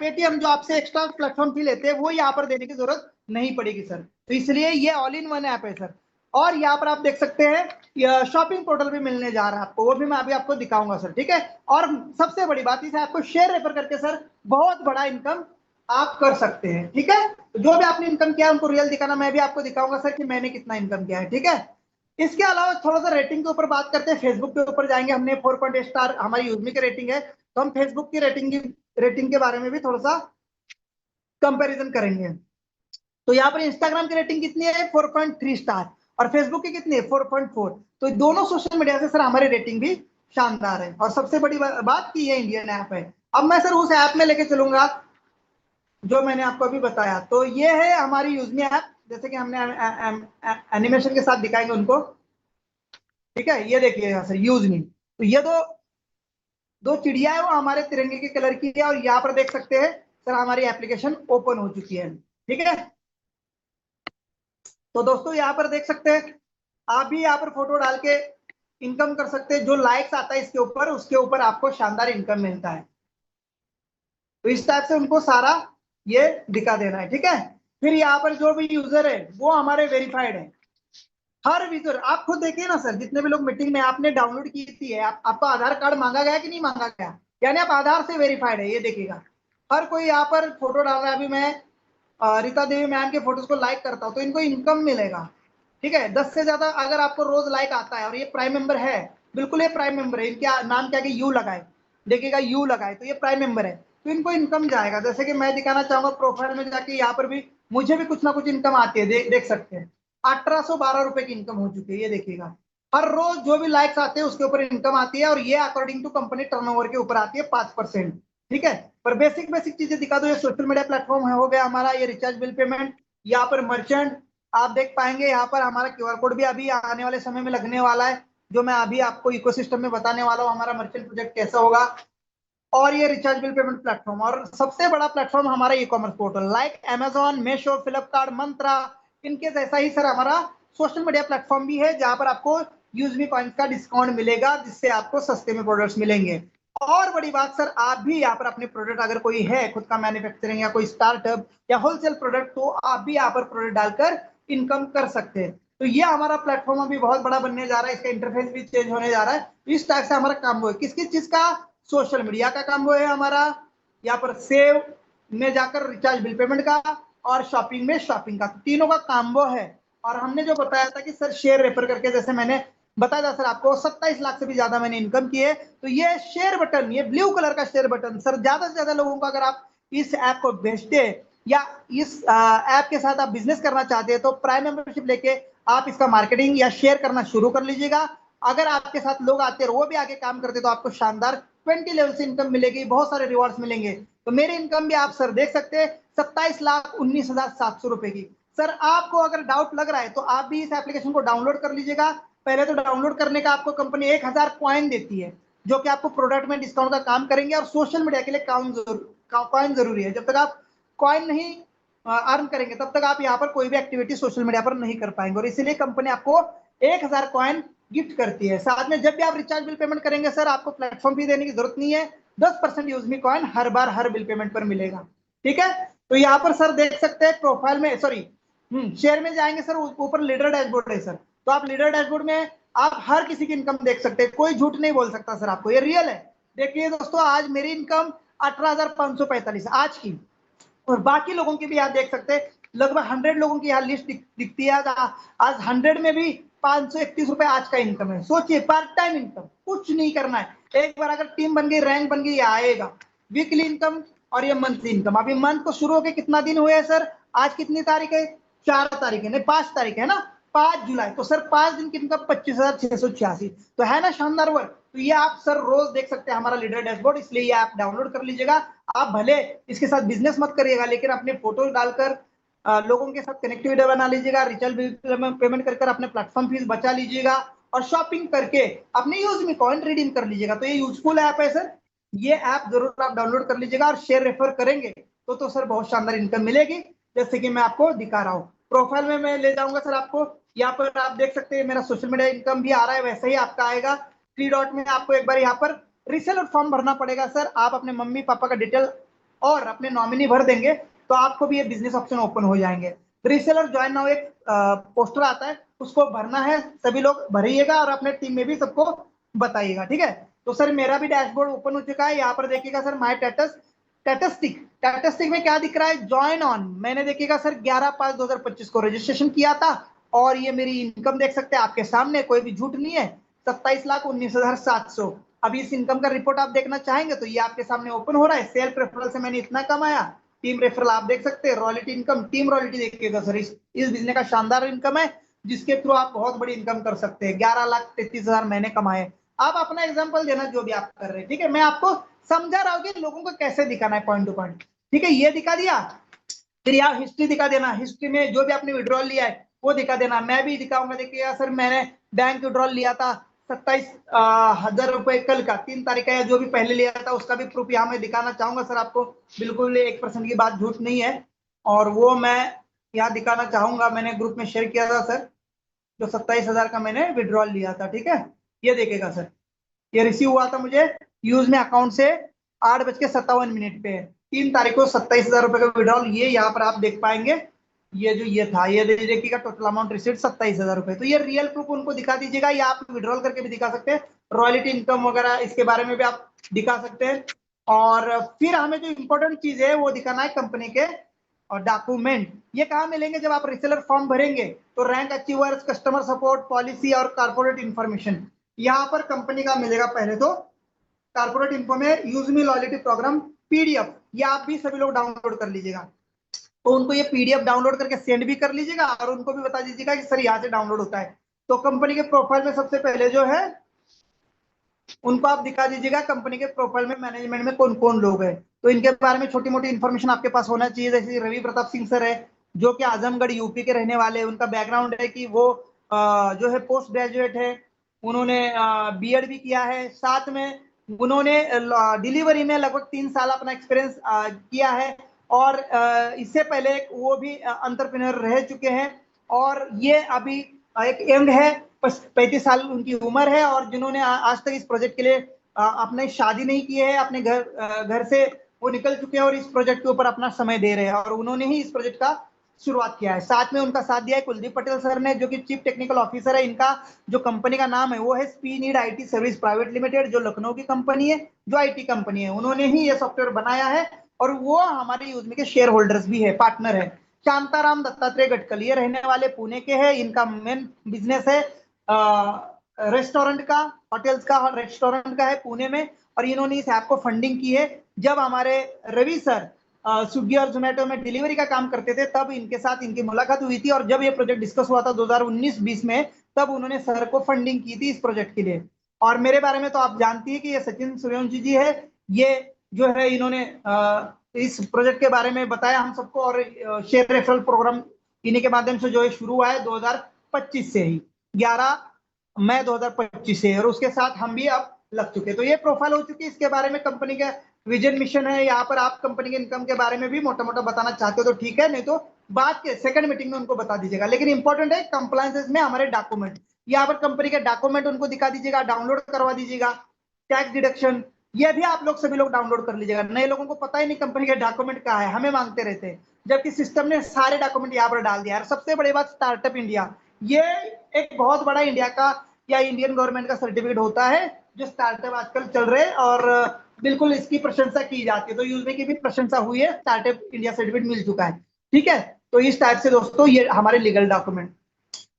पेटीएम जो आपसे एक्स्ट्रा प्लेटफॉर्म फी लेते हैं वो यहाँ पर देने की जरूरत नहीं पड़ेगी सर। तो इसलिए ये ऑल इन वन ऐप है सर। और यहाँ पर आप देख सकते हैं शॉपिंग पोर्टल भी मिलने जा रहा है आपको, वो भी मैं अभी आपको दिखाऊंगा सर। ठीक है, और सबसे बड़ी बात इस ऐप को शेयर रेफर करके सर बहुत बड़ा इनकम आप कर सकते हैं। ठीक है, जो भी आपने इनकम किया उनको रियल दिखाना, मैं भी आपको दिखाऊंगा सर कि मैंने कितना इनकम किया है। ठीक है, इसके अलावा थोड़ा सा रेटिंग के ऊपर बात करते हैं। फेसबुक के ऊपर जाएंगे, हमने 4.8 स्टार हमारी यूजमी की रेटिंग है, तो हम फेसबुक की रेटिंग के बारे में भी थोड़ा सा कंपैरिजन करेंगे। तो यहाँ पर इंस्टाग्राम की रेटिंग कितनी है? 4.3 स्टार, और फेसबुक की कितनी है? 4.4। तो दोनों सोशल मीडिया से सर हमारी रेटिंग भी शानदार है। और सबसे बड़ी बात कि ये इंडियन ऐप है। अब मैं सर उस ऐप में लेके चलूंगा जो मैंने आपको अभी बताया। तो ये है हमारी यूजमी ऐप, जैसे कि हमने एनिमेशन के साथ दिखाएंगे उनको। ठीक है, ये देखिए यहाँ से यूजमी, तो ये दो दो चिड़िया है, वो हमारे तिरंगे के कलर की है। और यहाँ पर देख सकते हैं सर हमारी एप्लीकेशन ओपन हो चुकी है। ठीक है, तो दोस्तों यहाँ पर देख सकते हैं, आप भी यहाँ पर फोटो डाल के इनकम कर सकते हैं। जो लाइक्स आता है इसके ऊपर, उसके ऊपर आपको शानदार इनकम मिलता है। तो इस टाइप से उनको सारा ये दिखा देना है। ठीक है, फिर यहाँ पर जो भी यूजर है वो हमारे वेरीफाइड है। हर यूजर, आप खुद देखिए ना सर, जितने भी लोग मीटिंग में आपने डाउनलोड की थी है, आपका आधार कार्ड मांगा गया कि नहीं मांगा गया, यानी आप आधार से वेरीफाइड है, ये देखिएगा। हर कोई यहाँ पर फोटो डाल रहा है। अभी मैं रीता देवी मैम के फोटोज को लाइक करता हूँ तो इनको इनकम मिलेगा। ठीक है, 10 से ज्यादा अगर आपको रोज लाइक आता है और ये प्राइम मेंबर है, बिल्कुल ये प्राइम मेंबर है, इनके नाम क्या यू लगाए, देखिएगा यू लगाए तो ये प्राइम मेंबर है, तो इनको इनकम जाएगा। जैसे कि मैं दिखाना चाहूंगा प्रोफाइल में जाके, यहाँ पर भी मुझे भी कुछ ना कुछ इनकम आती है, देख सकते हैं 1812 रुपए की इनकम हो चुकी है। ये देखिएगा हर रोज जो भी लाइक्स आते हैं उसके ऊपर इनकम आती है, और ये अकॉर्डिंग टू कंपनी टर्नओवर के ऊपर आती है 5%। ठीक है, पर बेसिक बेसिक चीजें दिखा दो। ये सोशल मीडिया प्लेटफॉर्म हो गया हमारा, ये रिचार्ज बिल पेमेंट, यहाँ पर मर्चेंट आप देख पाएंगे, यहाँ पर हमारा क्यूआर कोड भी अभी आने वाले समय में लगने वाला है, जो मैं अभी आपको इकोसिस्टम में बताने वाला हूँ हमारा मर्चेंट प्रोजेक्ट कैसा होगा। और ये रिचार्ज बिल पेमेंट प्लेटफॉर्म, और सबसे बड़ा प्लेटफॉर्म हमारा e commerce portal like Amazon, Meesho, Flipkart, Myntra, इनके जैसा ही सर हमारा सोशल मीडिया प्लेटफॉर्म भी है, जहां पर आपको यूजमी कॉइन्स का डिस्काउंट मिलेगा, जिससे आपको सस्ते में प्रोडक्ट्स मिलेंगे। और बड़ी बात सर, आप भी यहाँ पर अपने प्रोडक्ट अगर कोई है खुद का मैन्युफैक्चरिंग या कोई स्टार्टअप या होलसेल प्रोडक्ट, तो आप भी यहाँ पर प्रोडक्ट डालकर इनकम कर सकते हैं। तो ये हमारा प्लेटफॉर्म अभी बहुत बड़ा बनने जा रहा है, इसका इंटरफेस भी चेंज होने जा रहा है। इस टाइप से हमारा काम वो है, किस किस चीज का, सोशल मीडिया का काम वो है हमारा, यहाँ पर सेव में जाकर रिचार्ज बिल पेमेंट का, और शॉपिंग में शॉपिंग का, तीनों का काम वो है। और हमने जो बताया था कि सर शेयर रेफर करके, जैसे मैंने बताया था सर आपको 27 लाख से भी ज्यादा मैंने इनकम की है, तो ये शेयर बटन, ये ब्लू कलर का शेयर बटन सर, ज्यादा से ज्यादा लोगों को अगर आप इस ऐप को भेजते या इस ऐप के साथ आप बिजनेस करना चाहते हैं, तो प्राइम मेंबरशिप लेके आप इसका मार्केटिंग या शेयर करना शुरू कर लीजिएगा। अगर आपके साथ लोग आते हैं और वो भी आगे काम करते, तो आपको शानदार 20 लेवल से इनकम मिलेगी, बहुत सारे रिवॉर्ड्स मिलेंगे। तो मेरी इनकम भी आप सर देख सकते हैं 27,19,700 रुपए की। सर आपको अगर डाउट लग रहा है तो आप भी इस एप्लीकेशन को डाउनलोड कर लीजिएगा। पहले तो डाउनलोड करने का आपको कंपनी 1000 कॉइन देती है, जो कि आपको प्रोडक्ट में डिस्काउंट का काम करेंगे, और सोशल मीडिया के लिए कॉइन जरूरी है। जब तक आप कॉइन नहीं अर्न करेंगे तब तक आप यहाँ पर कोई भी एक्टिविटी सोशल मीडिया पर नहीं कर पाएंगे, और इसीलिए कंपनी आपको 1000 कॉइन गिफ्ट करती है। साथ में जब भी आप रिचार्ज बिल पेमेंट करेंगे सर, आपको प्लेटफॉर्म फी देने की जरूरत नहीं है, 10% यूजमी कॉइन हर बार हर बिल पेमेंट पर मिलेगा। ठीक है, तो यहाँ पर सर देख सकते हैं प्रोफाइल में, सॉरी शेयर में जाएंगे सर, ऊपर लीडर डैशबोर्ड है सर, तो आप लीडर डैशबोर्ड में आप हर किसी की इनकम देख सकते हैं, कोई झूठ नहीं बोल सकता सर आपको, ये रियल है। देखिए दोस्तों, आज मेरी इनकम 18,545 आज की, और बाकी लोगों की भी आप देख सकते हैं, लगभग 100 लोगों की यहाँ लिस्ट दिखती है। आज 100 में भी 531 रुपए आज का इनकम है। सोचिए, पार्ट टाइम इनकम, कुछ नहीं करना है, एक बार अगर टीम बन गई, रैंक बन गई, आएगा वीकली इनकम, और ये मंथली इनकम। अभी मंथ को शुरू होकर कितना दिन हुए हैं सर, आज कितनी तारीख है, 4 तारीख है, नहीं 5 तारीख है ना, 5 जुलाई, तो सर 5 दिन की इनकम 25,686, तो है ना शानदार वर्क। तो ये आप सर रोज देख सकते हैं हमारा लीडर डैशबोर्ड, इसलिए ये आप डाउनलोड कर लीजिएगा। आप भले इसके साथ बिजनेस मत करिएगा, लेकिन अपने फोटो डालकर लोगों के साथ कनेक्टिविटी बना लीजिएगा, रिचार्ज पेमेंट कर अपने प्लेटफॉर्म फीस बचा लीजिएगा, और शॉपिंग करके अपने यूज में कॉइन रिडीम कर लीजिएगा। तो ये यूजफुल ऐप है सर, ये ऐप जरूर आप डाउनलोड कर लीजिएगा, और शेयर रेफर करेंगे तो सर बहुत शानदार इनकम मिलेगी, जैसे कि मैं आपको दिखा रहा हूँ। प्रोफाइल में मैं ले जाऊंगा सर आपको, यहाँ पर आप देख सकते हैं मेरा सोशल मीडिया इनकम भी आ रहा है, वैसे ही आपका आएगा। 3 डॉट में आपको एक बार यहाँ पर रीसेलर फॉर्म भरना पड़ेगा सर, आप अपने मम्मी पापा का डिटेल और अपने नॉमिनी भर देंगे, तो आपको भी ये बिजनेस ऑप्शन ओपन हो जाएंगे। रीसेलर ज्वाइन नाउ एक पोस्टर आता है, उसको भरना है, सभी लोग भरिएगा, और अपने टीम में भी सबको बताइएगा। ठीक है, तो सर मेरा भी डैशबोर्ड ओपन हो चुका है, यहाँ पर देखिएगा सर माय स्टैटिस्टिक में क्या दिख रहा है, ज्वाइन ऑन, मैंने देखिएगा सर 11/5/2025 को रजिस्ट्रेशन किया था, और ये मेरी इनकम देख सकते हैं आपके सामने, कोई भी झूठ नहीं है, 27,19,700। अभी इस इनकम का रिपोर्ट आप देखना चाहेंगे तो ये आपके सामने ओपन हो रहा है। सेल्फ रेफरल से मैंने इतना कमाया, टीम रेफरल आप देख सकते हैं, रॉयल्टी इनकम, टीम रॉयल्टी देखिएगा सर, इस बिजनेस का शानदार इनकम है, जिसके थ्रू आप बहुत बड़ी इनकम कर सकते हैं। 11,33,000 मैंने कमाए। आप अपना एग्जाम्पल देना जो भी आप कर रहे हैं, ठीक है, मैं आपको समझा रहा हूँ कि लोगों को कैसे दिखाना है पॉइंट टू पॉइंट। ठीक है, ये दिखा दिया, फिर यहाँ हिस्ट्री दिखा देना, हिस्ट्री में जो भी आपने विड्रॉल लिया है वो दिखा देना, मैं भी दिखाऊंगा। देखिए सर मैंने बैंक विड्रॉल लिया था 27,000 रुपए कल का, 3 तारीख का, या जो भी पहले लिया था उसका भी प्रूफ यहाँ मैं दिखाना चाहूंगा सर आपको, बिल्कुल 1% की बात झूठ नहीं है, और वो मैं यहाँ दिखाना चाहूंगा। मैंने ग्रुप में शेयर किया था सर, जो 27,000 का मैंने विड्रॉल लिया था। ठीक है, ये देखेगा सर, ये रिसीव हुआ था मुझे यूज में अकाउंट से 8:57 पे, 3 तारीख को 27,000 रुपए का विड्रॉल, ये यहाँ पर आप देख पाएंगे, ये जो ये था, ये देखिएगा टोटल अमाउंट रिसीट 27,000 रुपए। तो ये रियल प्रूफ उनको दिखा दीजिएगा, या आप विड्रॉल करके भी दिखा सकते हैं, रॉयल्टी इनकम वगैरह इसके बारे में भी आप दिखा सकते हैं। और फिर हमें जो इंपॉर्टेंट चीज है वो दिखाना है कंपनी के और डॉक्यूमेंट ये कहाँ मिलेंगे? जब आप रिसेलर फॉर्म भरेंगे तो rank achievers, customer support, policy और कॉर्पोरेट इंफॉर्मेशन यहाँ पर कंपनी का मिलेगा। पहले तो कॉर्पोरेट इन्फो में use me loyalty programme PDF, ये आप भी सभी लोग डाउनलोड कर लीजिएगा। तो उनको ये पीडीएफ डाउनलोड करके सेंड भी कर लीजिएगा और उनको भी बता दीजिएगा कि सर यहाँ से डाउनलोड होता है। तो कंपनी के प्रोफाइल में सबसे पहले जो है उनको आप दिखा दीजिएगा कंपनी के प्रोफाइल में मैनेजमेंट में कौन कौन लोग हैं। तो इनके बारे में छोटी मोटी इन्फॉर्मेशन आपके पास होना चाहिए। जैसे रवि प्रताप सिंह सर है जो कि आजमगढ़ यूपी के रहने वाले हैं। उनका बैकग्राउंड है कि वो जो है पोस्ट ग्रेजुएट है, उन्होंने बीएड भी किया है, साथ में उन्होंने डिलीवरी में लगभग 3 साल अपना एक्सपीरियंस किया है और इससे पहले वो भी एंटरप्रेन्योर रह चुके हैं। और ये अभी एक यंग है, 35 साल उनकी उम्र है और जिन्होंने आज तक इस प्रोजेक्ट के लिए अपने शादी नहीं की है, अपने घर से वो निकल चुके हैं और इस प्रोजेक्ट के ऊपर अपना समय दे रहे हैं और उन्होंने ही इस प्रोजेक्ट का शुरुआत किया है। साथ में उनका साथ दिया है कुलदीप पटेल सर ने जो कि चीफ टेक्निकल ऑफिसर है। इनका जो कंपनी का नाम है वो है स्पीनीड आईटी सर्विस प्राइवेट लिमिटेड, जो लखनऊ की कंपनी है, जो आईटी कंपनी है। उन्होंने ही ये सॉफ्टवेयर बनाया है और वो हमारे यूजमी के शेयर होल्डर्स भी है, पार्टनर है। शांताराम दत्तात्रेय गडकल ये रहने वाले पुणे के हैं। इनका मेन बिजनेस है रेस्टोरेंट का, होटल्स का और रेस्टोरेंट का है पुणे में। और इन्होंने इस ऐप को फंडिंग की है। जब हमारे रवि सर स्विगी और जोमेटो में डिलीवरी का काम करते थे तब इनके साथ इनकी मुलाकात हुई थी और जब ये प्रोजेक्ट डिस्कस हुआ था 2019-20 में, तब उन्होंने सर को फंडिंग की थी इस प्रोजेक्ट के लिए। और मेरे बारे में तो आप जानती है कि ये सचिन सूर्यवंशी जी है। ये जो है इन्होंने इस प्रोजेक्ट के बारे में बताया हम सबको और शेयर रेफरल प्रोग्राम इन्हीं के माध्यम से जो है शुरू हुआ है 2025 से ही, 11 मई 2025 से, और उसके साथ हम भी अब लग चुके। तो ये प्रोफाइल हो चुकी है। इसके बारे में कंपनी का विजन मिशन है। यहाँ पर आप कंपनी के इनकम के बारे में भी मोटा मोटा बताना चाहते हो तो ठीक है, नहीं तो बात के सेकंड मीटिंग में उनको बता दीजिएगा। लेकिन इंपॉर्टेंट है कंप्लायंसेस में हमारे डॉक्यूमेंट, यहाँ पर कंपनी के डॉक्यूमेंट उनको दिखा दीजिएगा, डाउनलोड करवा दीजिएगा। टैक्स डिडक्शन ये भी आप लोग सभी लोग डाउनलोड कर लीजिएगा। नए लोगों को पता ही नहीं कंपनी के डॉक्यूमेंट कहाँ है, हमें मांगते रहते हैं, जबकि सिस्टम ने सारे डॉक्यूमेंट यहाँ पर डाल दिया है। सबसे बड़ी बात स्टार्टअप इंडिया, ये एक बहुत बड़ा इंडिया का या इंडियन गवर्नमेंट का सर्टिफिकेट होता है जो स्टार्टअप आजकल चल रहे हैं और बिल्कुल इसकी प्रशंसा की जाती है। तो यूजमी की भी प्रशंसा हुई है, स्टार्टअप इंडिया सर्टिफिकेट मिल चुका है। ठीक है, तो इस टाइप से दोस्तों ये हमारे लीगल डॉक्यूमेंट।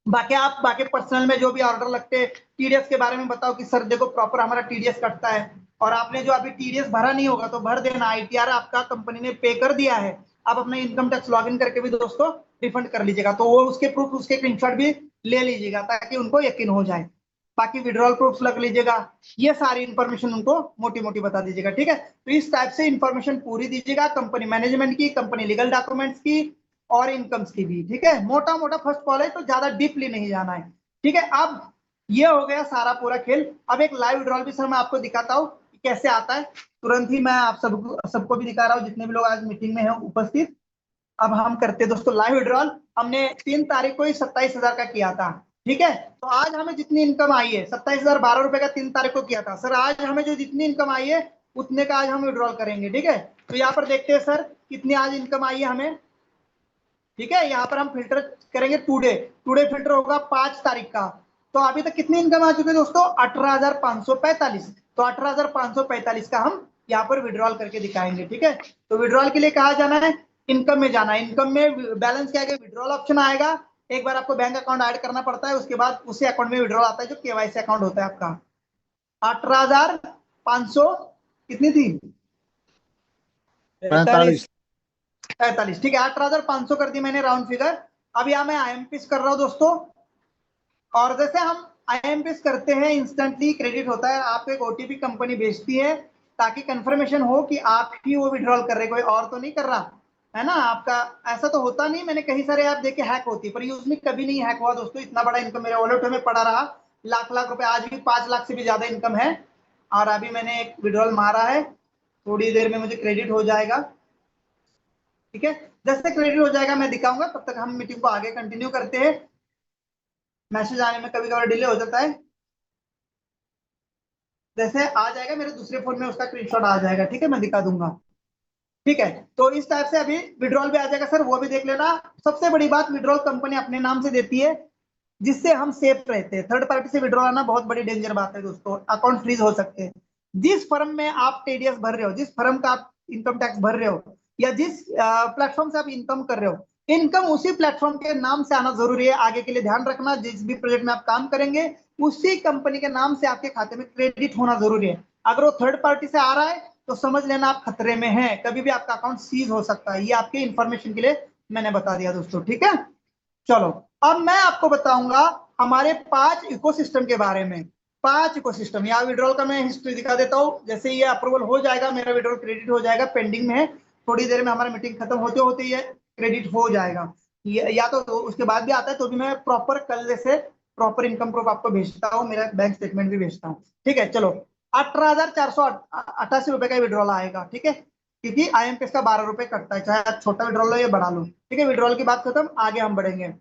बाकी आप बाकी पर्सनल में जो भी ऑर्डर लगते हैं, टीडीएस के बारे में बताओ कि सर देखो प्रॉपर हमारा टीडीएस कटता है और आपने जो अभी टीडीएस भरा नहीं होगा तो भर देना, आईटीआर आपका कंपनी ने पे कर दिया है, आप अपना इनकम टैक्स लॉगिन करके भी दोस्तों रिफंड कर लीजिएगा। तो वो उसके प्रूफ, उसके स्क्रीनशॉट भी ले लीजिएगा ताकि उनको यकीन हो जाए। बाकी विड्रॉल प्रूफ लग लीजिएगा, ये सारी इन्फॉर्मेशन उनको मोटी मोटी बता दीजिएगा। ठीक है, तो इस टाइप से इन्फॉर्मेशन पूरी दीजिएगा कंपनी मैनेजमेंट की, कंपनी लीगल डॉक्यूमेंट्स की और इनकम्स की भी। ठीक है, मोटा मोटा फर्स्ट कॉल है तो ज्यादा डीपली नहीं जाना है। ठीक है, अब ये हो गया सारा पूरा खेल। अब एक लाइव विड्रॉल भी सर मैं आपको दिखाता हूँ कैसे आता है। तुरंत ही मैं आप सबको भी दिखा रहा हूँ जितने भी लोग आज मीटिंग में हैं उपस्थित। अब हम करते हैं दोस्तों लाइव विड्रॉल। हमने 3 तारीख को ही 27,000 का किया था। ठीक है, तो आज हमें जितनी इनकम आई है 27,012 रुपए का 3 तारीख को किया था। सर आज हमें जो जितनी इनकम आई है उतने का आज हम विड्रॉल करेंगे। ठीक है, तो यहाँ पर देखते हैं सर कितनी आज इनकम आई है हमें। ठीक है, यहाँ पर हम फिल्टर करेंगे टुडे, टुडे फिल्टर होगा 5 तारीख का। तो अभी तक कितनी इनकम आ चुकी है दोस्तों? 18,545। तो 18,545 का हम यहाँ पर विड्रॉल करके दिखाएंगे। ठीक है, तो विड्रॉल के लिए कहा जाना है, इनकम में जाना है। इनकम में बैलेंस क्या है, विड्रॉल ऑप्शन आएगा। एक बार आपको बैंक अकाउंट ऐड करना पड़ता है, उसके बाद उसी अकाउंट में विड्रॉल आता है जो केवाईसी अकाउंट होता है आपका। 18,500 कितनी थी? 45। ठीक है, 18,500 कर दी मैंने राउंड फिगर। अब यहाँ मैं आईएमपीएस कर रहा हूँ दोस्तों, और जैसे हम आईएमपीएस करते हैं इंस्टेंटली क्रेडिट होता है। आपको एक ओटीपी कंपनी भेजती है ताकि कंफर्मेशन हो कि आप ही वो विड्रॉल कर रहे, कोई और तो नहीं कर रहा है ना। आपका ऐसा तो होता नहीं, मैंने कई सारे ऐप देखे हैक होती है, पर यूजमी कभी नहीं हैक हुआ दोस्तों। इतना बड़ा इनकम मेरे वॉलेट में पड़ा रहा, लाख लाख रुपए, आज भी 5 लाख से भी ज्यादा इनकम है। और अभी मैंने एक विड्रॉल मारा है, थोड़ी देर में मुझे क्रेडिट हो जाएगा। ठीक है, जैसे क्रेडिट हो जाएगा मैं दिखाऊंगा, तब तक हम मीटिंग को आगे कंटिन्यू करते हैं। मैसेज आने में कभी कभी डिले हो जाता है, जैसे आ जाएगा मेरे दूसरे फोन में उसका स्क्रीनशॉट आ जाएगा। ठीक है, मैं दिखा दूंगा। ठीक है, तो इस टाइप से अभी विड्रॉल भी आ जाएगा सर, वो भी देख लेना। सबसे बड़ी बात, विड्रॉल कंपनी अपने नाम से देती है जिससे हम सेफ रहते हैं। थर्ड पार्टी से विड्रॉल आना बहुत बड़ी डेंजर बात है दोस्तों, अकाउंट फ्रीज हो सकते हैं। जिस फर्म में आप टीडीएस भर रहे हो, जिस फर्म का आप इनकम टैक्स भर रहे हो, या जिस प्लेटफॉर्म से आप इनकम कर रहे हो, इनकम उसी प्लेटफॉर्म के नाम से आना जरूरी है। आगे के लिए ध्यान रखना, जिस भी प्रोजेक्ट में आप काम करेंगे उसी कंपनी के नाम से आपके खाते में क्रेडिट होना जरूरी है। अगर वो थर्ड पार्टी से आ रहा है तो समझ लेना आप खतरे में हैं, कभी भी आपका अकाउंट सीज हो सकता है। ये आपके इंफॉर्मेशन के लिए मैंने बता दिया दोस्तों, ठीक है। चलो, अब मैं आपको बताऊंगा हमारे 5 इकोसिस्टम के बारे में। 5 इकोसिस्टम, यहाँ विड्रॉल का मैं हिस्ट्री दिखा देता हूँ। जैसे ये अप्रूवल हो जाएगा, मेरा विड्रॉल क्रेडिट हो जाएगा, पेंडिंग में है, थोड़ी देर में हमारा मीटिंग खत्म होते होते ये क्रेडिट हो जाएगा। या तो उसके बाद भी आता है तो भी मैं प्रॉपर कल से प्रॉपर इनकम प्रूफ आपको भेजता हूँ, मेरा बैंक स्टेटमेंट भी भेजता हूँ, ठीक है। चलो, 18,488 रुपए का विड्रॉल आएगा, ठीक है, क्योंकि IMPS का 12 रुपए कटता है, चाहे आप छोटा विड्रॉल लो या बड़ा लो, ठीक है। विड्रॉल की बात खत्म, आगे हम बढ़ेंगे।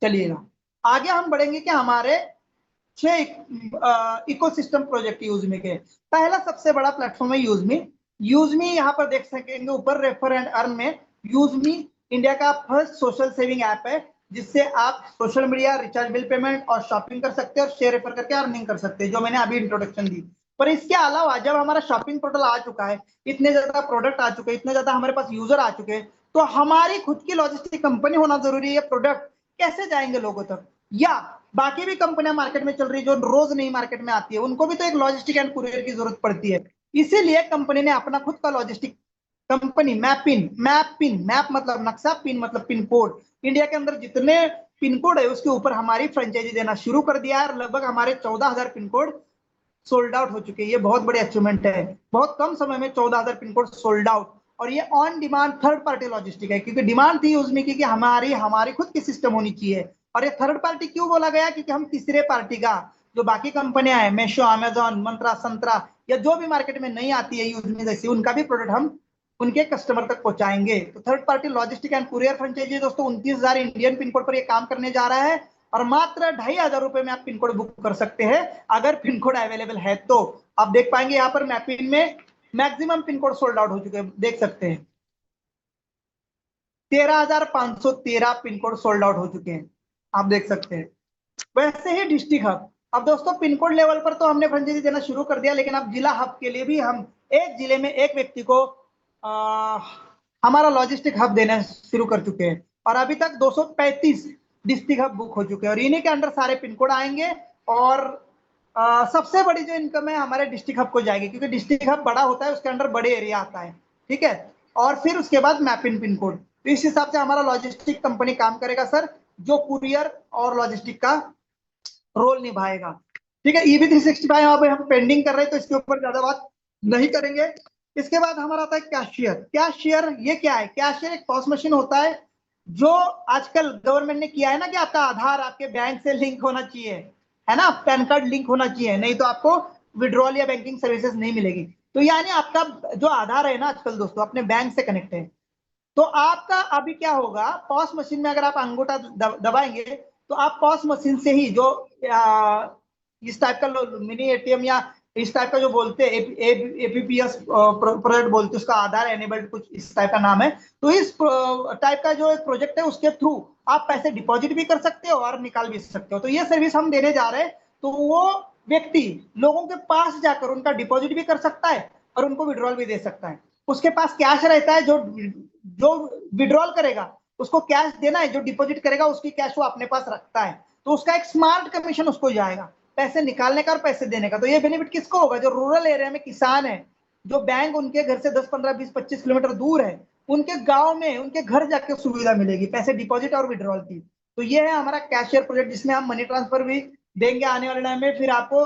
चलिएगा, आगे हम बढ़ेंगे कि हमारे 6 इकोसिस्टम प्रोजेक्ट यूजमी के। पहला सबसे बड़ा प्लेटफॉर्म है यूजमी। यूजमी यहाँ पर देख सकेंगे ऊपर रेफर एंड अर्न में। यूजमी इंडिया का फर्स्ट सोशल सेविंग ऐप है, जिससे आप social media, recharge bill payment और शॉपिंग कर सकते हैं और शेयर रेफर करके अर्निंग कर सकते हैं, जो मैंने अभी इंट्रोडक्शन दी। पर इसके अलावा जब हमारा शॉपिंग पोर्टल आ चुका है, इतने ज्यादा प्रोडक्ट आ चुके हैं, इतने ज्यादा हमारे पास यूजर आ चुके हैं, तो हमारी खुद की लॉजिस्टिक कंपनी होना जरूरी है। प्रोडक्ट कैसे जाएंगे लोगों तक, या बाकी भी कंपनियां मार्केट में चल रही जो रोज नई मार्केट में आती है, उनको भी तो एक लॉजिस्टिक एंड कुरियर की जरूरत पड़ती है। इसीलिए कंपनी ने अपना खुद का लॉजिस्टिक कंपनी मैप मतलब नक्शा, पिन मतलब पिन कोड, इंडिया के अंदर जितने पिन कोड है उसके ऊपर हमारी फ्रेंचाइजी देना शुरू कर दिया है, और लगभग हमारे 14,000 पिन कोड सोल्ड आउट हो चुके हैं। ये बहुत बड़ी अचीवमेंट है, बहुत कम समय में 14,000 पिन कोड सोल्ड आउट। और ये on demand third party logistic है, क्योंकि डिमांड थी उसमें की कि हमारी हमारी खुद की सिस्टम होनी चाहिए। और ये थर्ड पार्टी क्यों बोला गया, क्योंकि हम तीसरे पार्टी का, जो बाकी कंपनियां हैं, मेशो, अमेजॉन, मंत्रा, संतरा, या जो भी मार्केट में नहीं आती है यूजमी जैसी, उनका भी प्रोडक्ट हम उनके कस्टमर तक पहुंचाएंगे। तो third party logistic and courier franchise दोस्तों 29,000 इंडियन पिन कोड पर ये काम करने जा रहा है, और मात्र 2,500 रुपए में आप पिन कोड बुक कर सकते हैं, अगर पिन कोड अवेलेबल है तो। आप देख पाएंगे यहाँ पर मैपिंग में maximum pin code sold out हो चुके हैं, देख सकते हैं 13,513 पिन कोड सोल्ड आउट हो चुके हैं, आप देख सकते हैं। वैसे ही डिस्ट्रिक्ट हब, अब दोस्तों पिन कोड लेवल पर तो हमने फ्रेंचाइजी देना शुरू कर दिया, लेकिन अब जिला हब के लिए भी हम एक जिले में एक व्यक्ति को हमारा लॉजिस्टिक हब देना शुरू कर चुके हैं, और अभी तक 235 डिस्ट्रिक्ट हब बुक हो चुके हैं, और इन्हीं के अंडर सारे पिन कोड आएंगे। और सबसे बड़ी जो इनकम है हमारे डिस्ट्रिक्ट हब को जाएगी, क्योंकि डिस्ट्रिक्ट हब बड़ा होता है, उसके अंडर बड़े एरिया आता है, ठीक है। और फिर उसके बाद मैपिंग पिन कोड। तो इस हिसाब से हमारा लॉजिस्टिक कंपनी काम करेगा सर, जो कुरियर और लॉजिस्टिक का रोल निभाएगा, ठीक है। EB 365 अब हम पेंडिंग कर रहे हैं, तो इसके ऊपर ज्यादा बात नहीं करेंगे। इसके बाद हमारा आता है कैशियर। कैशियर ये क्या है, कैशियर एक पॉस मशीन होता है, जो आजकल गवर्नमेंट ने किया है ना कि आपका आधार आपके बैंक से लिंक होना चाहिए, है ना, पैन कार्ड लिंक होना चाहिए, नहीं तो आपको विड्रॉल या बैंकिंग सर्विसेज नहीं मिलेगी। तो यानी आपका जो आधार है ना आजकल दोस्तों, अपने बैंक से कनेक्ट है। तो आपका अभी क्या होगा, पॉस मशीन में अगर आप अंगूठा दबाएंगे, तो आप पॉस मशीन से ही जो इस टाइप का मिनी ATM या इस टाइप का जो बोलते हैं APPS प्रोजेक्ट बोलते हैं, उसका आधार एनेबल्ड कुछ इस टाइप का नाम है। तो इस टाइप का जो एक प्रोजेक्ट है उसके थ्रू आप पैसे डिपॉजिट भी कर सकते हो और निकाल भी सकते हो। तो ये सर्विस हम देने जा रहे हैं। तो वो व्यक्ति लोगों के पास जाकर उनका डिपॉजिट भी कर सकता है और उनको विड्रॉल भी दे सकता है। उसके पास कैश रहता है, जो जो विड्रॉल करेगा उसको कैश देना है, जो डिपॉजिट करेगा उसकी कैश वो अपने पास रखता है। तो उसका एक स्मार्ट कमीशन उसको जाएगा, पैसे निकालने का और पैसे देने का। तो ये बेनिफिट किसको होगा, जो रूरल एरिया में किसान है, जो बैंक उनके घर से 10, 15, 20, 25 किलोमीटर दूर है, उनके गांव में उनके घर जाके सुविधा मिलेगी पैसे डिपॉजिट और विड्रॉल की। तो ये है हमारा कैशियर प्रोजेक्ट, जिसमें हम मनी ट्रांसफर भी देंगे आने वाले टाइम में। फिर आपको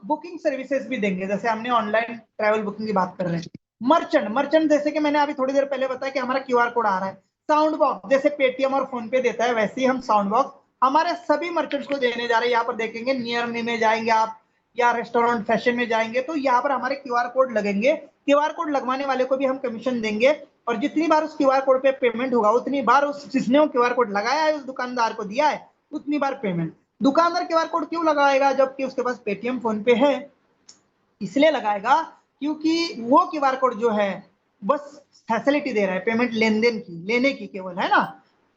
बुकिंग सर्विसेज भी देंगे, जैसे हमने ऑनलाइन ट्रैवल बुकिंग की बात कर रहे हैं। मर्चेंट जैसे कि मैंने अभी थोड़ी देर पहले बताया कि हमारा QR कोड आ रहा है। साउंड बॉक्स जैसे पेटीएम और फोन पे देता है, वैसे ही हम साउंड बॉक्स हमारे सभी मर्चेंट्स को देने जा रहे हैं। यहाँ पर देखेंगे नियर मी में जाएंगे आप, या रेस्टोरेंट फैशन में जाएंगे, तो यहाँ पर हमारे QR कोड लगेंगे। QR कोड लगवाने वाले को भी हम कमीशन देंगे, और जितनी बार उस QR कोड पे पेमेंट होगा, उतनी बार उस जिसने QR कोड लगाया है, उस दुकानदार को दिया है, उतनी बार पेमेंट। दुकानदार QR कोड क्यों लगाएगा, जबकि उसके पास पेटीएम फोन पे है? इसलिए लगाएगा क्योंकि वो QR कोड जो है बस फैसिलिटी दे रहा है पेमेंट लेन देन की, लेने की केवल, है ना।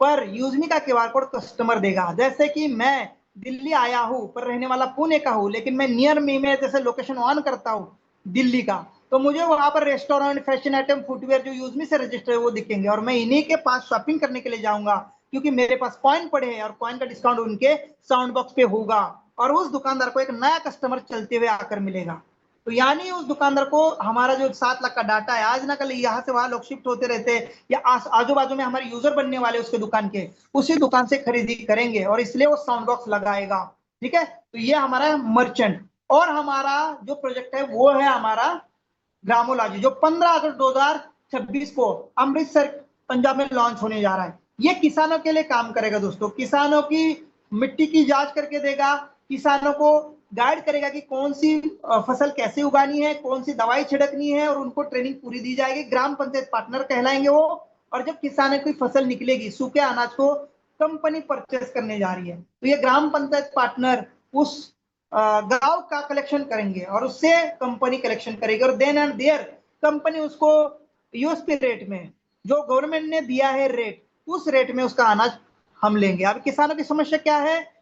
पर यूजमी का QR कोड कस्टमर देगा। जैसे कि मैं दिल्ली आया हूं पर रहने वाला पुणे का हूं, लेकिन मैं नियर मी में जैसे लोकेशन ऑन करता हूं दिल्ली का, तो मुझे वहां पर रेस्टोरेंट, फैशन आइटम, फुटवेयर जो यूजमी से रजिस्टर है वो दिखेंगे, और मैं इन्हीं के पास शॉपिंग करने के लिए जाऊंगा, क्योंकि मेरे पास कॉइन पड़े हैं और कॉइन का डिस्काउंट उनके साउंड बॉक्स पे होगा, और उस दुकानदार को एक नया कस्टमर चलते हुए आकर मिलेगा। तो यानी उस दुकानदार को हमारा जो 7 लाख का डाटा है, आज ना कल यहाँ से वहां लोग शिफ्ट होते रहते हैं, या आजू बाजू में हमारे यूजर बनने वाले उसके दुकान के, उसी दुकान से खरीदी करेंगे, और इसलिए वो साउंड बॉक्स लगाएगा। ठीक है, तो ये हमारा मर्चेंट। और हमारा जो प्रोजेक्ट है वो है हमारा ग्रामोलॉजी, जो 15 अगस्त 2026 को अमृतसर पंजाब में लॉन्च होने जा रहा है। ये किसानों के लिए काम करेगा दोस्तों, किसानों की मिट्टी की जांच करके देगा, किसानों को गाइड करेगा कि कौन सी फसल कैसे उगानी है, कौन सी दवाई छिड़कनी है, और उनको ट्रेनिंग पूरी दी जाएगी। ग्राम पंचायत पार्टनर कहलाएंगे वो। और जब किसानों की फसल निकलेगी, सूखे अनाज को कंपनी परचेस करने जा रही है, तो ये ग्राम पंचायत पार्टनर उस गांव का कलेक्शन करेंगे, और उससे कंपनी कलेक्शन करेगी, और देन एंड देयर कंपनी उसको यूएसपी रेट में, जो गवर्नमेंट ने दिया है रेट, उस रेट में उसका अनाज हम लेंगे। अब किसानों की समस्या क्या है?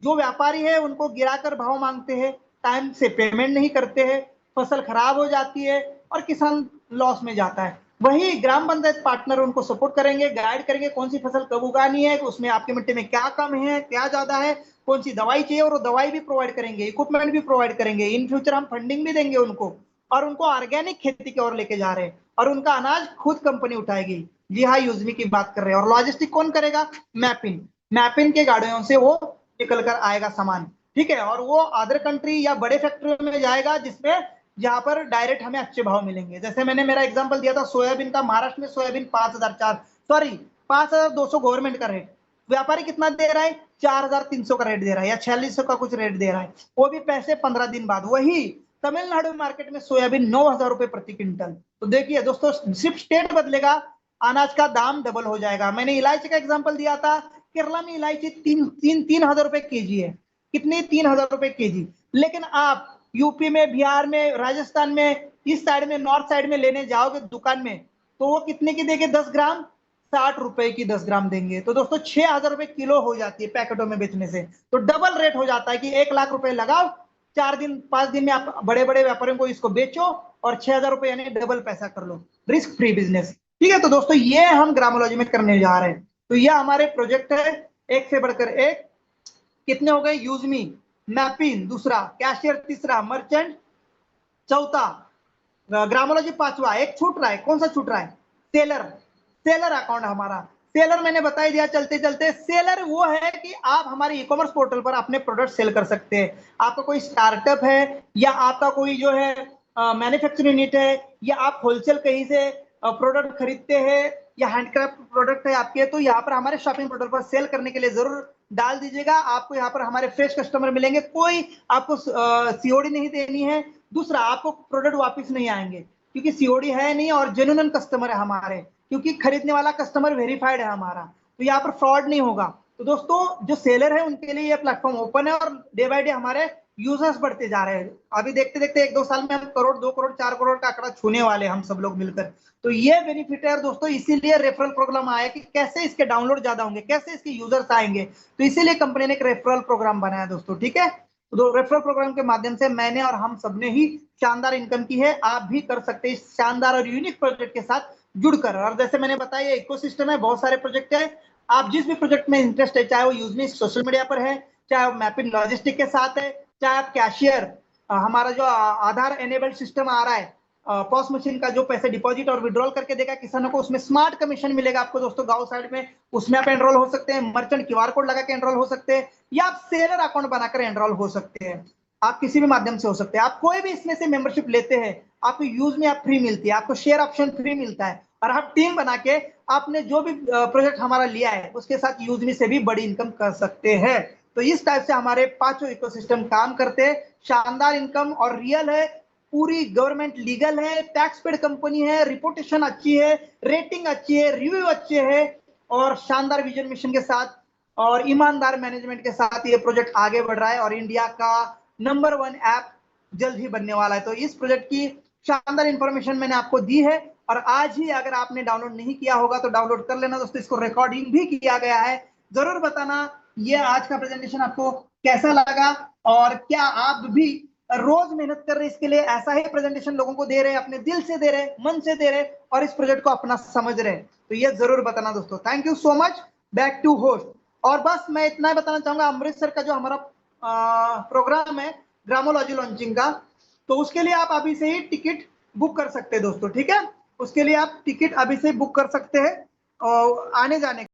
जो व्यापारी है उनको गिराकर भाव मांगते हैं, टाइम से पेमेंट नहीं करते हैं, फसल खराब हो जाती है, और किसान लॉस में जाता है। वही ग्राम पंचायत पार्टनर उनको सपोर्ट करेंगे, गाइड करेंगे कौन सी फसल कब उगानी है, उसमें आपकी मिट्टी में क्या कम है, क्या ज्यादा है, कौन सी दवाई चाहिए, और वो दवाई भी प्रोवाइड करेंगे, इक्विपमेंट भी प्रोवाइड करेंगे। इन फ्यूचर हम फंडिंग भी देंगे उनको, और उनको ऑर्गेनिक खेती की ओर लेके जा रहे हैं, और उनका अनाज खुद कंपनी उठाएगी। जी हाँ, यूजमी की बात कर रहे हैं। और लॉजिस्टिक कौन करेगा? मैपिंग। मैपिंग के गाड़ियों से वो निकल कर आएगा सामान। ठीक है, और वो अदर कंट्री या बड़े फैक्ट्रियों में जाएगा, जिसमें जहां पर डायरेक्ट हमें अच्छे भाव मिलेंगे। जैसे मैंने मेरा एग्जांपल दिया था सोयाबीन का, महाराष्ट्र में सोयाबीन 5,200 गवर्नमेंट का रेट, व्यापारी कितना दे रहा है? 4,300 का रेट दे रहा है, या 4600 का कुछ रेट दे रहा है, वो भी पैसे 15 दिन बाद। वही तमिलनाडु मार्केट में सोयाबीन 9,000 रुपए प्रति क्विंटल। तो देखिए दोस्तों, सिर्फ स्टेट बदलेगा, अनाज का दाम डबल हो जाएगा। मैंने इलायची का एग्जाम्पल दिया था, केरला में इलायची 3,000 रुपए केजी है। कितनी? 3,000 रुपए केजी। लेकिन आप यूपी में, बिहार में, राजस्थान में, इस साइड में, नॉर्थ साइड में लेने जाओगे दुकान में, तो वो कितने की देंगे? 10 ग्राम, 60 रुपए की 10 ग्राम देंगे। तो दोस्तों 6,000 रुपए किलो हो जाती है पैकेटों में बेचने से। तो डबल रेट हो जाता है कि 1 लाख रुपए लगाओ, 4 दिन 5 दिन में आप बड़े बड़े व्यापारियों को इसको बेचो, और 6,000 रुपए यानी डबल पैसा कर लो। Risk free business. ठीक है, तो दोस्तों ये हम ग्रामोलॉजी में करने जा रहे हैं। तो यह हमारे प्रोजेक्ट है, एक से बढ़कर एक। कितने हो गए? यूजमी, मैपिंग दूसरा, कैशियर तीसरा, मर्चेंट चौथा, ग्रामोलॉजी पांचवा। एक छूट रहा है, कौन सा छूट रहा है? सेलर। सेलर अकाउंट हमारा। सेलर मैंने बता ही दिया चलते चलते। सेलर वो है कि आप हमारे ई कॉमर्स पोर्टल पर अपने प्रोडक्ट सेल कर सकते हैं। आपका कोई स्टार्टअप है, या आपका कोई जो है मैन्युफैक्चरिंग यूनिट है, या आप होलसेल कहीं से प्रोडक्ट खरीदते हैं, या हैंडक्राफ्ट प्रोडक्ट है आपके, तो यहाँ पर हमारे शॉपिंग पोर्टल पर सेल करने के लिए जरूर डाल दीजिएगा। आपको यहाँ पर हमारे फ्रेश कस्टमर मिलेंगे, कोई आपको सीओडी नहीं देनी है। दूसरा, आपको प्रोडक्ट वापस नहीं आएंगे, क्योंकि सीओडी है नहीं, और जेन्युइन कस्टमर है हमारे, क्योंकि खरीदने वाला कस्टमर वेरीफाइड है हमारा, तो यहाँ पर फ्रॉड नहीं होगा। तो दोस्तों जो सेलर है उनके लिए ये प्लेटफॉर्म ओपन है, और डे बाय डे हमारे यूजर्स बढ़ते जा रहे हैं। अभी देखते देखते 1-2 साल में हम करोड़, 2 करोड़, 4 करोड़ का आंकड़ा छूने वाले हम सब लोग मिलकर। तो ये बेनिफिट है दोस्तों, इसीलिए रेफरल प्रोग्राम आया कि कैसे इसके डाउनलोड ज्यादा होंगे, कैसे इसके यूजर्स आएंगे। तो इसीलिए कंपनी ने एक रेफरल प्रोग्राम बनाया दोस्तों। ठीक है, तो रेफरल प्रोग्राम के माध्यम से मैंने और हम सबने ही शानदार इनकम की है। आप भी कर सकते हैं इस शानदार और यूनिक प्रोजेक्ट के साथ जुड़कर। और जैसे मैंने बताया, इकोसिस्टम है, बहुत सारे प्रोजेक्ट है। आप जिस भी प्रोजेक्ट में इंटरेस्ट है, चाहे वो यूजमी सोशल मीडिया पर है, चाहे वो मैपिंग लॉजिस्टिक के साथ है, चाहे आप कैशियर, हमारा जो आधार एनेबल्ड सिस्टम आ रहा है, पॉस मशीन का जो पैसे डिपॉजिट और विड्रॉल करके देगा किसानों को, उसमें स्मार्ट कमीशन मिलेगा आपको दोस्तों गांव साइड में, उसमें आप एनरोल हो सकते हैं। मर्चेंट क्यूआर कोड लगा के एनरोल हो सकते हैं, या आप सेलर अकाउंट बनाकर एनरोल हो सकते हैं। आप किसी भी माध्यम से हो सकते हैं। आप कोई भी इसमें से मेंबरशिप लेते हैं, आपको यूज में आप फ्री मिलती है, आपको शेयर ऑप्शन फ्री मिलता है, और आप टीम बना के आपने जो भी प्रोजेक्ट हमारा लिया है उसके साथ यूजमी से भी बड़ी इनकम कर सकते हैं। तो इस टाइप से हमारे पांचों इकोसिस्टम काम करते हैं। शानदार इनकम और रियल है, पूरी गवर्नमेंट लीगल है, टैक्स पेड कंपनी है, रिपोर्टेशन अच्छी है, रेटिंग अच्छी है, रिव्यू अच्छे है, और शानदार विजन मिशन के साथ और ईमानदार मैनेजमेंट के साथ ये प्रोजेक्ट आगे बढ़ रहा है, और इंडिया का नंबर 1 ऐप जल्द ही बनने वाला है। तो इस प्रोजेक्ट की शानदार इंफॉर्मेशन मैंने आपको दी है, और आज ही अगर आपने डाउनलोड नहीं किया होगा तो डाउनलोड कर लेना दोस्तों। इसको रिकॉर्डिंग भी किया गया है, जरूर बताना ये आज का प्रेजेंटेशन आपको कैसा लगा, और क्या आप भी रोज मेहनत कर रहे हैं इसके लिए, ऐसा ही प्रेजेंटेशन लोगों को दे रहे हैं, अपने दिल से दे रहे हैं, मन से दे रहे हैं और इस प्रोजेक्ट को अपना समझ रहे हैं। तो ये जरूर बताना दोस्तों। Thank you so much. Back to host. और बस मैं इतना ही बताना चाहूंगा, अमृतसर का जो हमारा प्रोग्राम है ग्रामोलॉजी लॉन्चिंग का, तो उसके लिए आप अभी से ही टिकट बुक कर सकते हैं दोस्तों, ठीक है। उसके लिए आप टिकट अभी से बुक कर सकते हैं और आने जाने